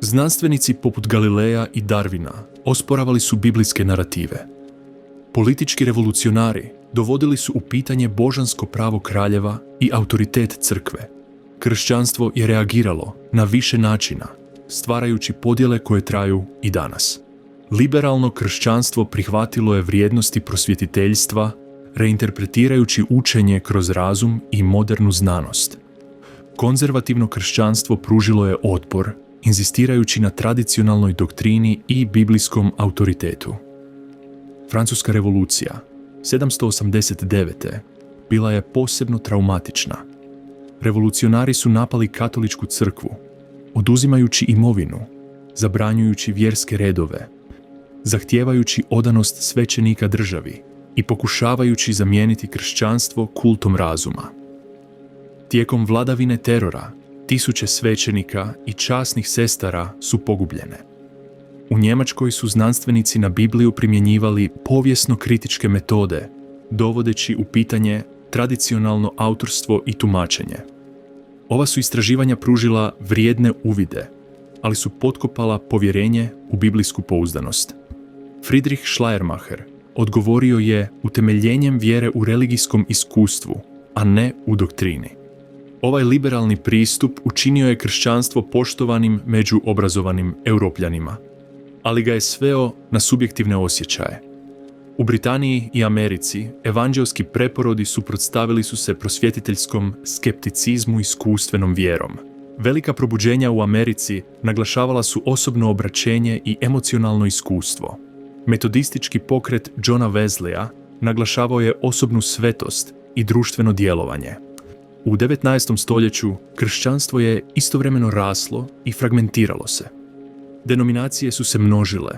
Znanstvenici poput Galileja i Darwina osporavali su biblijske narative. Politički revolucionari dovodili su u pitanje božansko pravo kraljeva i autoritet crkve. Kršćanstvo je reagiralo na više načina, stvarajući podjele koje traju i danas. Liberalno kršćanstvo prihvatilo je vrijednosti prosvjetiteljstva, reinterpretirajući učenje kroz razum i modernu znanost. Konzervativno kršćanstvo pružilo je otpor, inzistirajući na tradicionalnoj doktrini i biblijskom autoritetu. Francuska revolucija 789. bila je posebno traumatična. Revolucionari su napali katoličku crkvu, oduzimajući imovinu, zabranjujući vjerske redove, zahtijevajući odanost svećenika državi i pokušavajući zamijeniti kršćanstvo kultom razuma. Tijekom vladavine terora, tisuće svećenika i časnih sestara su pogubljene. U Njemačkoj su znanstvenici na Bibliju primjenjivali povijesno-kritičke metode, dovodeći u pitanje tradicionalno autorstvo i tumačenje. Ova su istraživanja pružila vrijedne uvide, ali su potkopala povjerenje u biblijsku pouzdanost. Friedrich Schleiermacher odgovorio je utemeljenjem vjere u religijskom iskustvu, a ne u doktrini. Ovaj liberalni pristup učinio je kršćanstvo poštovanim među obrazovanim Europljanima, ali ga je sveo na subjektivne osjećaje. U Britaniji i Americi evanđelski preporodi suprotstavili su se prosvjetiteljskom skepticizmu iskustvenom vjerom. Velika probuđenja u Americi naglašavala su osobno obraćenje i emocionalno iskustvo. Metodistički pokret Johna Wesleya naglašavao je osobnu svetost i društveno djelovanje. U 19. stoljeću kršćanstvo je istovremeno raslo i fragmentiralo se. Denominacije su se množile.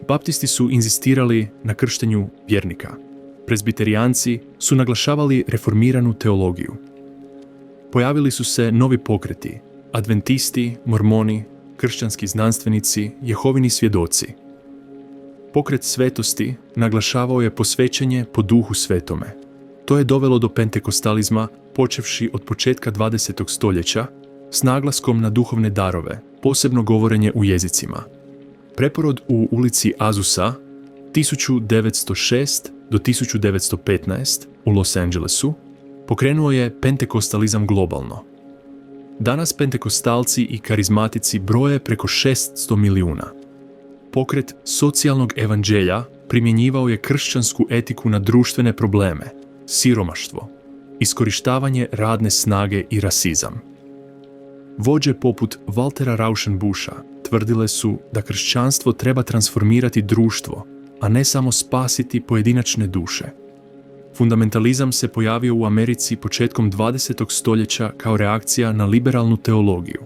Baptisti su inzistirali na krštenju vjernika. Prezbiterijanci su naglašavali reformiranu teologiju. Pojavili su se novi pokreti, adventisti, mormoni, kršćanski znanstvenici, Jehovini svjedoci. Pokret svetosti naglašavao je posvećenje po Duhu Svetome. To je dovelo do pentekostalizma, počevši od početka 20. stoljeća, s naglaskom na duhovne darove, posebno govorenje u jezicima. Preporod u ulici Azusa 1906 do 1915 u Los Angelesu pokrenuo je pentekostalizam globalno. Danas pentekostalci i karizmatici broje preko 600 milijuna. Pokret socijalnog evanđelja primjenjivao je kršćansku etiku na društvene probleme, siromaštvo, iskorištavanje radne snage i rasizam. Vođe poput Waltera Rauschenbuscha tvrdile su da kršćanstvo treba transformirati društvo, a ne samo spasiti pojedinačne duše. Fundamentalizam se pojavio u Americi početkom 20. stoljeća kao reakcija na liberalnu teologiju.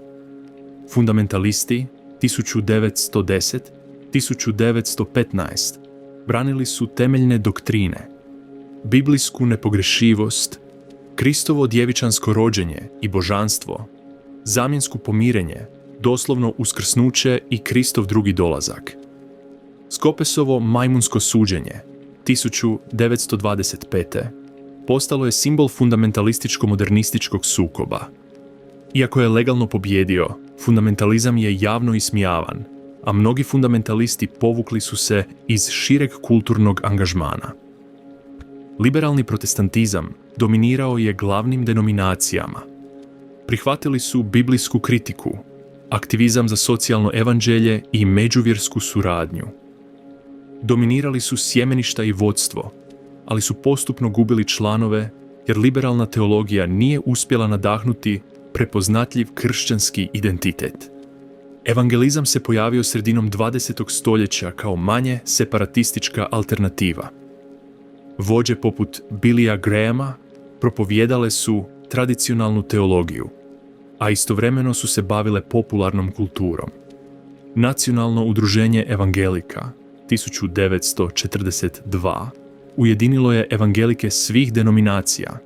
Fundamentalisti 1910-1915 branili su temeljne doktrine, biblijsku nepogrešivost, Kristovo djevičansko rođenje i božanstvo, zamjensko pomirenje, doslovno uskrsnuće i Kristov drugi dolazak. Skopesovo majmunsko suđenje 1925. postalo je simbol fundamentalističko-modernističkog sukoba. Iako je legalno pobjedio, fundamentalizam je javno ismijavan, a mnogi fundamentalisti povukli su se iz šireg kulturnog angažmana. Liberalni protestantizam dominirao je glavnim denominacijama. Prihvatili su biblijsku kritiku, aktivizam za socijalno evanđelje i međuvjersku suradnju. Dominirali su sjemeništa i vodstvo, ali su postupno gubili članove jer liberalna teologija nije uspjela nadahnuti prepoznatljiv kršćanski identitet. Evangelizam se pojavio sredinom 20. stoljeća kao manje separatistička alternativa. Vođe poput Billya Grahama propovijedale su tradicionalnu teologiju, a istovremeno su se bavile popularnom kulturom. Nacionalno udruženje evangelika 1942 ujedinilo je evangelike svih denominacija.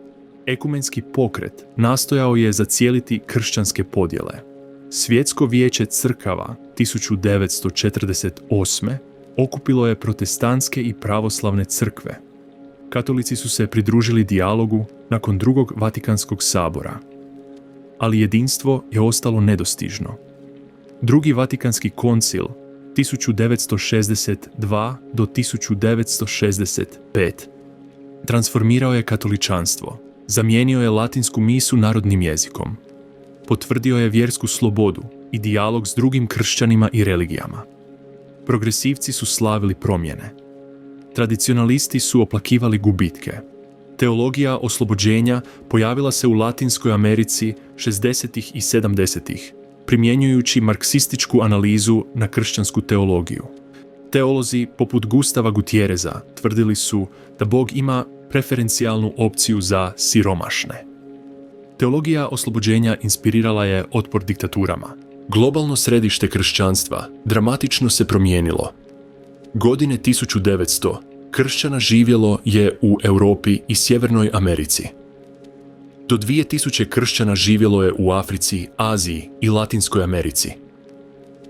Ekumenski pokret nastojao je zacijeliti kršćanske podjele. Svjetsko vijeće crkava 1948. okupilo je protestantske i pravoslavne crkve. Katolici su se pridružili dijalogu nakon Drugog Vatikanskog sabora, ali jedinstvo je ostalo nedostižno. Drugi Vatikanski koncil 1962 do 1965 transformirao je katoličanstvo, zamijenio je latinsku misu narodnim jezikom, potvrdio je vjersku slobodu i dijalog s drugim kršćanima i religijama. Progresivci su slavili promjene. Tradicionalisti su oplakivali gubitke. Teologija oslobođenja pojavila se u Latinskoj Americi 60. i 70. primjenjujući marksističku analizu na kršćansku teologiju. Teolozi poput Gustava Gutierreza tvrdili su da Bog ima preferencijalnu opciju za siromašne. Teologija oslobođenja inspirirala je otpor diktaturama. Globalno središte kršćanstva dramatično se promijenilo. Godine 1900 kršćana živjelo je u Europi i Sjevernoj Americi. Do 2000 kršćana živjelo je u Africi, Aziji i Latinskoj Americi.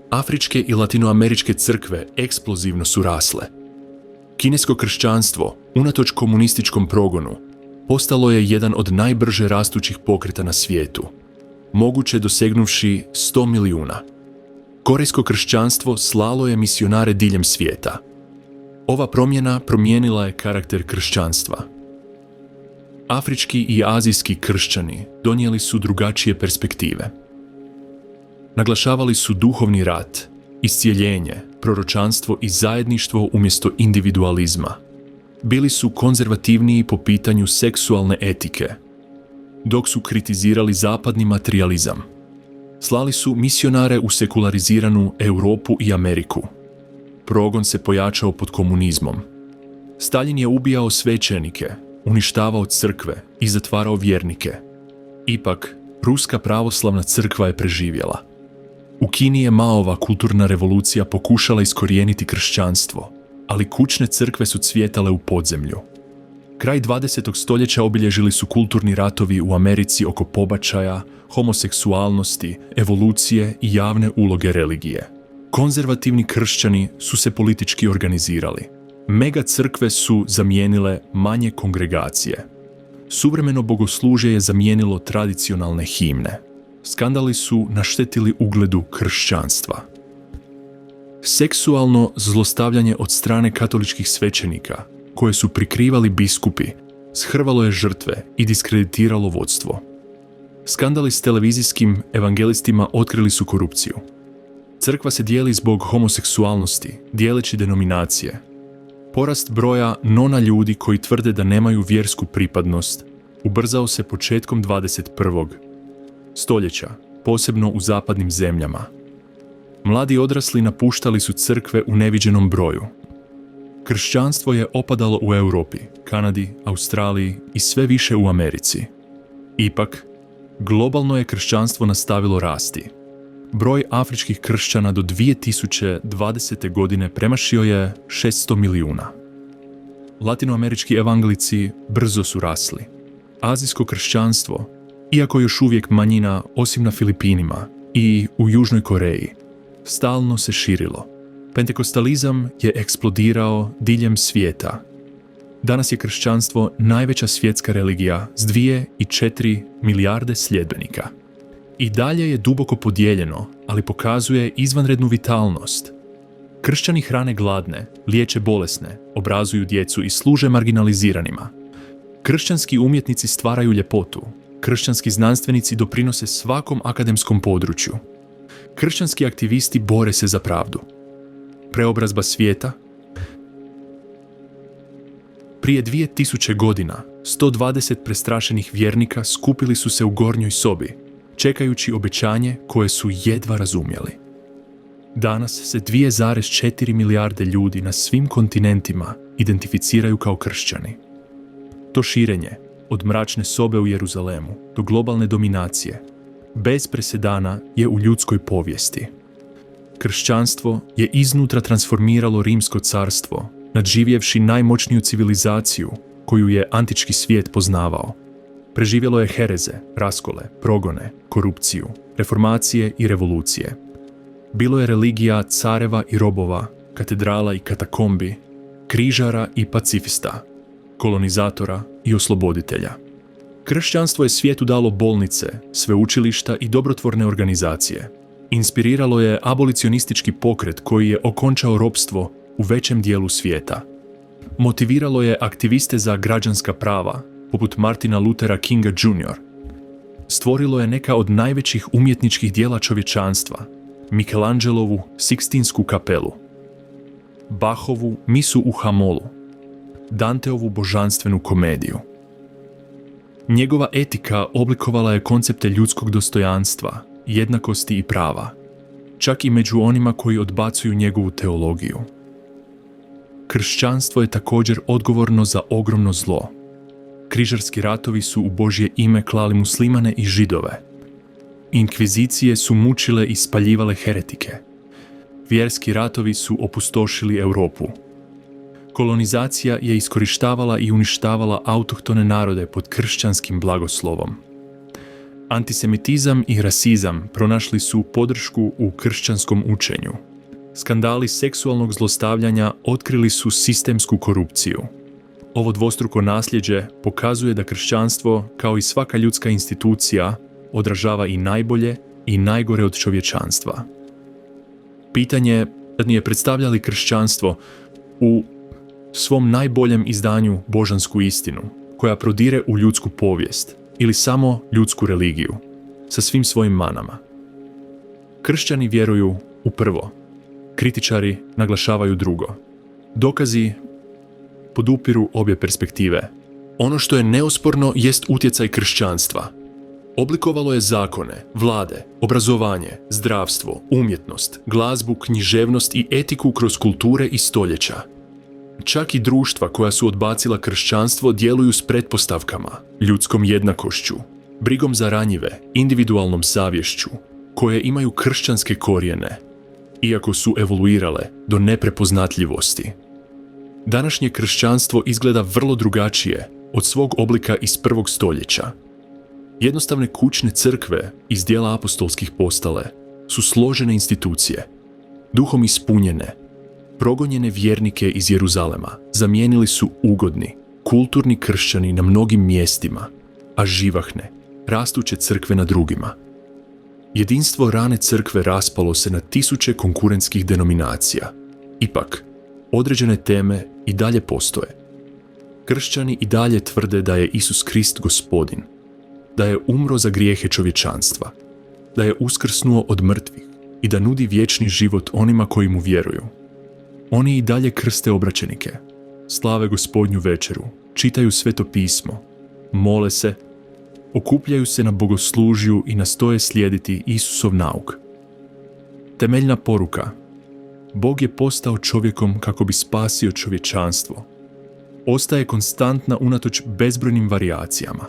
Afričke i latinoameričke crkve eksplozivno su rasle. Kinesko kršćanstvo, unatoč komunističkom progonu, postalo je jedan od najbrže rastućih pokreta na svijetu, moguće dosegnuvši 100 milijuna. Korejsko kršćanstvo slalo je misionare diljem svijeta. Ova promjena promijenila je karakter kršćanstva. Afrički i azijski kršćani donijeli su drugačije perspektive. Naglašavali su duhovni rat, iscijeljenje, proročanstvo i zajedništvo umjesto individualizma. Bili su konzervativniji po pitanju seksualne etike, dok su kritizirali zapadni materijalizam. Slali su misionare u sekulariziranu Europu i Ameriku. Progon se pojačao pod komunizmom. Stalin je ubijao svećenike, uništavao crkve i zatvarao vjernike. Ipak, Ruska pravoslavna crkva je preživjela. U Kini je Maova kulturna revolucija pokušala iskorijeniti kršćanstvo, ali kućne crkve su cvjetale u podzemlju. Kraj 20. stoljeća obilježili su kulturni ratovi u Americi oko pobačaja, homoseksualnosti, evolucije i javne uloge religije. Konzervativni kršćani su se politički organizirali. Mega crkve su zamijenile manje kongregacije. Suvremeno bogoslužje je zamijenilo tradicionalne himne. Skandali su naštetili ugledu kršćanstva. Seksualno zlostavljanje od strane katoličkih svećenika, koje su prikrivali biskupi, shrvalo je žrtve i diskreditiralo vodstvo. Skandali s televizijskim evangelistima otkrili su korupciju. Crkva se dijeli zbog homoseksualnosti, dijeleći denominacije. Porast broja nona ljudi koji tvrde da nemaju vjersku pripadnost ubrzao se početkom 21. stoljeća, posebno u zapadnim zemljama. Mladi odrasli napuštali su crkve u neviđenom broju. Kršćanstvo je opadalo u Europi, Kanadi, Australiji i sve više u Americi. Ipak, globalno je kršćanstvo nastavilo rasti. Broj afričkih kršćana do 2020. godine premašio je 600 milijuna. Latinoamerički evangelici brzo su rasli. Azijsko kršćanstvo, iako još uvijek manjina osim na Filipinima i u Južnoj Koreji, stalno se širilo. Pentekostalizam je eksplodirao diljem svijeta. Danas je kršćanstvo najveća svjetska religija s 2,4 milijarde sljedbenika. I dalje je duboko podijeljeno, ali pokazuje izvanrednu vitalnost. Kršćani hrane gladne, liječe bolesne, obrazuju djecu i služe marginaliziranima. Kršćanski umjetnici stvaraju ljepotu. Kršćanski znanstvenici doprinose svakom akademskom području. Kršćanski aktivisti bore se za pravdu. Preobrazba svijeta. Prije 2000 godina 120 prestrašenih vjernika skupili su se u gornjoj sobi, čekajući obećanje koje su jedva razumjeli. Danas se 2,4 milijarde ljudi na svim kontinentima identificiraju kao kršćani. To širenje, od mračne sobe u Jeruzalemu do globalne dominacije, bez presedana je u ljudskoj povijesti. Kršćanstvo je iznutra transformiralo Rimsko carstvo, nadživjevši najmoćniju civilizaciju koju je antički svijet poznavao. Preživjelo je hereze, raskole, progone, korupciju, reformacije i revolucije. Bilo je religija careva i robova katedrala i katakombi, križara i pacifista, kolonizatora i osloboditelja. Kršćanstvo je svijetu dalo bolnice, sveučilišta i dobrotvorne organizacije. Inspiriralo je abolicionistički pokret koji je okončao ropstvo u većem dijelu svijeta. Motiviralo je aktiviste za građanska prava, poput Martina Luthera Kinga Jr. Stvorilo je neka od najvećih umjetničkih dijela čovječanstva, Michelangelovu Sikstinsku kapelu, Bachovu Misu u Hamolu, Danteovu božanstvenu komediju. Njegova etika oblikovala je koncepte ljudskog dostojanstva, jednakosti i prava, čak i među onima koji odbacuju njegovu teologiju. Kršćanstvo je također odgovorno za ogromno zlo. Križarski ratovi su u Božje ime klali muslimane i židove. Inkvizicije su mučile i spaljivale heretike. Vjerski ratovi su opustošili Europu. Kolonizacija je iskorištavala i uništavala autohtone narode pod kršćanskim blagoslovom. Antisemitizam i rasizam pronašli su podršku u kršćanskom učenju. Skandali seksualnog zlostavljanja otkrili su sistemsku korupciju. Ovo dvostruko nasljeđe pokazuje da kršćanstvo, kao i svaka ljudska institucija, odražava i najbolje i najgore od čovječanstva. Pitanje je predstavlja li kršćanstvo u svom najboljem izdanju božansku istinu, koja prodire u ljudsku povijest, ili samo ljudsku religiju, sa svim svojim manama. Kršćani vjeruju u prvo, kritičari naglašavaju drugo. Dokazi podupiru obje perspektive. Ono što je neosporno jest utjecaj kršćanstva. Oblikovalo je zakone, vlade, obrazovanje, zdravstvo, umjetnost, glazbu, književnost i etiku kroz kulture i stoljeća. Čak i društva koja su odbacila kršćanstvo djeluju s pretpostavkama, ljudskom jednakošću, brigom za ranjive, individualnom savješću, koje imaju kršćanske korijene, iako su evoluirale do neprepoznatljivosti. Današnje kršćanstvo izgleda vrlo drugačije od svog oblika iz 1. stoljeća. Jednostavne kućne crkve iz dijela apostolskih postale su složene institucije, duhom ispunjene. Progonjene vjernike iz Jeruzalema zamijenili su ugodni, kulturni kršćani na mnogim mjestima, a živahne, rastuće crkve na drugima. Jedinstvo rane crkve raspalo se na tisuće konkurentskih denominacija. Ipak, određene teme i dalje postoje. Kršćani i dalje tvrde da je Isus Krist Gospodin, da je umro za grijehe čovječanstva, da je uskrsnuo od mrtvih i da nudi vječni život onima koji mu vjeruju. Oni i dalje krste obraćenike, slave Gospodnju večeru, čitaju Sveto pismo, mole se, okupljaju se na bogoslužju i nastoje slijediti Isusov nauk. Temeljna poruka: Bog je postao čovjekom kako bi spasio čovječanstvo. Ostaje konstantna unatoč bezbrojnim varijacijama.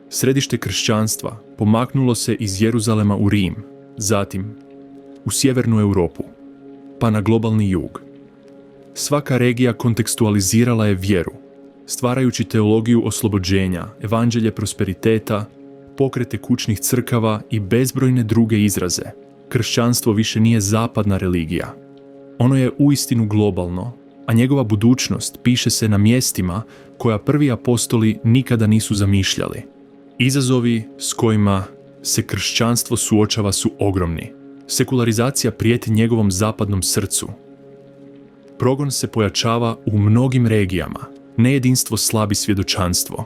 Središte kršćanstva pomaknulo se iz Jeruzalema u Rim, zatim u sjevernu Europu, pa na globalni jug. Svaka regija kontekstualizirala je vjeru, stvarajući teologiju oslobođenja, evanđelje prosperiteta, pokrete kućnih crkava i bezbrojne druge izraze. Kršćanstvo više nije zapadna religija. Ono je uistinu globalno, a njegova budućnost piše se na mjestima koja prvi apostoli nikada nisu zamišljali. Izazovi s kojima se kršćanstvo suočava su ogromni. Sekularizacija prijeti njegovom zapadnom srcu. Progon se pojačava u mnogim regijama. Nejedinstvo slabi svjedočanstvo.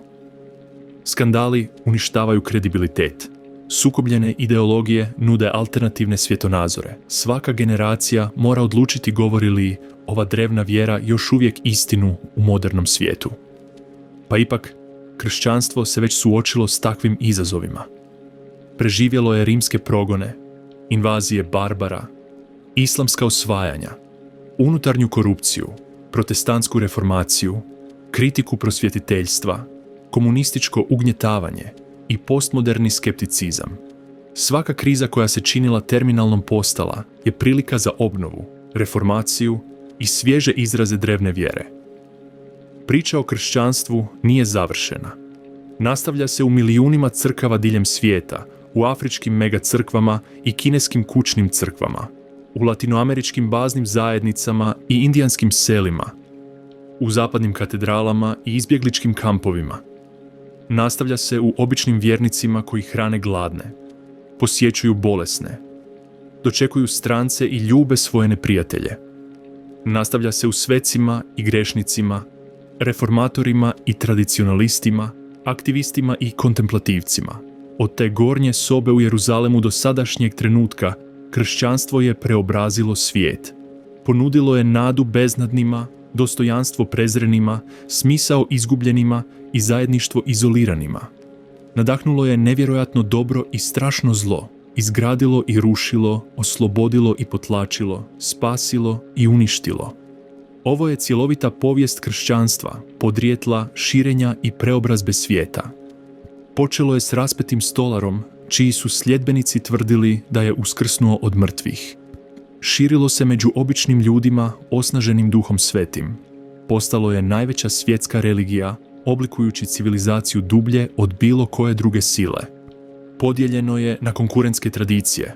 Skandali uništavaju kredibilitet. Sukobljene ideologije nude alternativne svjetonazore. Svaka generacija mora odlučiti govori li ova drevna vjera još uvijek istinu u modernom svijetu. Pa ipak, kršćanstvo se već suočilo s takvim izazovima. Preživjelo je rimske progone, invazije barbara, islamska osvajanja, unutarnju korupciju, protestantsku reformaciju, kritiku prosvjetiteljstva, komunističko ugnjetavanje i postmoderni skepticizam. Svaka kriza koja se činila terminalnom postala je prilika za obnovu, reformaciju i svježe izraze drevne vjere. Priča o kršćanstvu nije završena. Nastavlja se u milijunima crkava diljem svijeta, u afričkim megacrkvama i kineskim kućnim crkvama. u latinoameričkim baznim zajednicama i indijanskim selima, u zapadnim katedralama i izbjegličkim kampovima. Nastavlja se u običnim vjernicima koji hrane gladne, posjećuju bolesne, dočekuju strance i ljube svoje neprijatelje. Nastavlja se u svecima i grešnicima, reformatorima i tradicionalistima, aktivistima i kontemplativcima. Od te gornje sobe u Jeruzalemu do sadašnjeg trenutka kršćanstvo je preobrazilo svijet. Ponudilo je nadu beznadnima, dostojanstvo prezrenima, smisao izgubljenima i zajedništvo izoliranima. Nadahnulo je nevjerojatno dobro i strašno zlo, izgradilo i rušilo, oslobodilo i potlačilo, spasilo i uništilo. Ovo je cjelovita povijest kršćanstva, podrijetla, širenja i preobrazbe svijeta. Počelo je s raspetim stolarom, čiji su sljedbenici tvrdili da je uskrsnuo od mrtvih. Širilo se među običnim ljudima osnaženim Duhom Svetim. Postalo je najveća svjetska religija, oblikujući civilizaciju dublje od bilo koje druge sile. Podijeljeno je na konkurentske tradicije,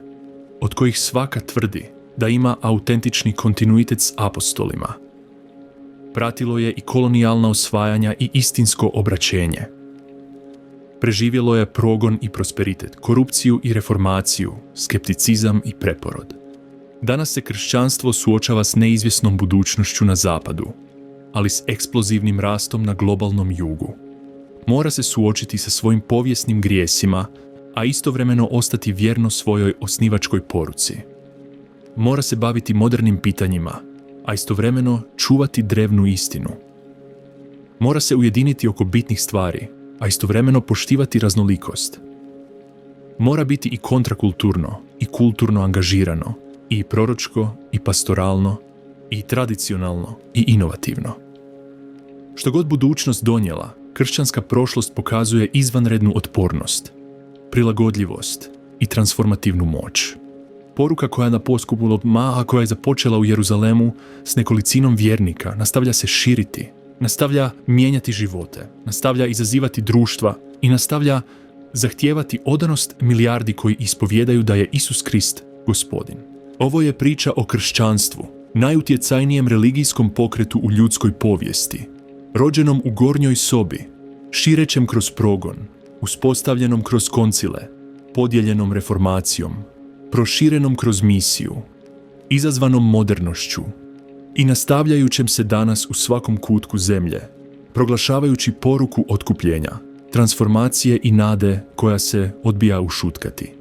od kojih svaka tvrdi da ima autentični kontinuitet s apostolima. Pratilo je i kolonijalna osvajanja i istinsko obraćenje. Preživjelo je progon i prosperitet, korupciju i reformaciju, skepticizam i preporod. Danas se kršćanstvo suočava s neizvjesnom budućnošću na zapadu, ali s eksplozivnim rastom na globalnom jugu. Mora se suočiti sa svojim povijesnim grijesima, a istovremeno ostati vjerno svojoj osnivačkoj poruci. Mora se baviti modernim pitanjima, a istovremeno čuvati drevnu istinu. Mora se ujediniti oko bitnih stvari, a istovremeno poštivati raznolikost. Mora biti i kontrakulturno, i kulturno angažirano, i proročko, i pastoralno, i tradicionalno, i inovativno. Što god budućnost donijela, kršćanska prošlost pokazuje izvanrednu otpornost, prilagodljivost i transformativnu moć. Poruka koja na poskupu od Maha koja je započela u Jeruzalemu s nekolicinom vjernika nastavlja se širiti, nastavlja mijenjati živote, nastavlja izazivati društva i nastavlja zahtijevati odanost milijardi koji ispovjedaju da je Isus Krist Gospodin. Ovo je priča o kršćanstvu, najutjecajnijem religijskom pokretu u ljudskoj povijesti, rođenom u gornjoj sobi, širećem kroz progon, uspostavljenom kroz koncile, podijeljenom reformacijom, proširenom kroz misiju, izazvanom modernošću i nastavljajućem se danas u svakom kutku zemlje, proglašavajući poruku otkupljenja, transformacije i nade koja se odbija ušutkati.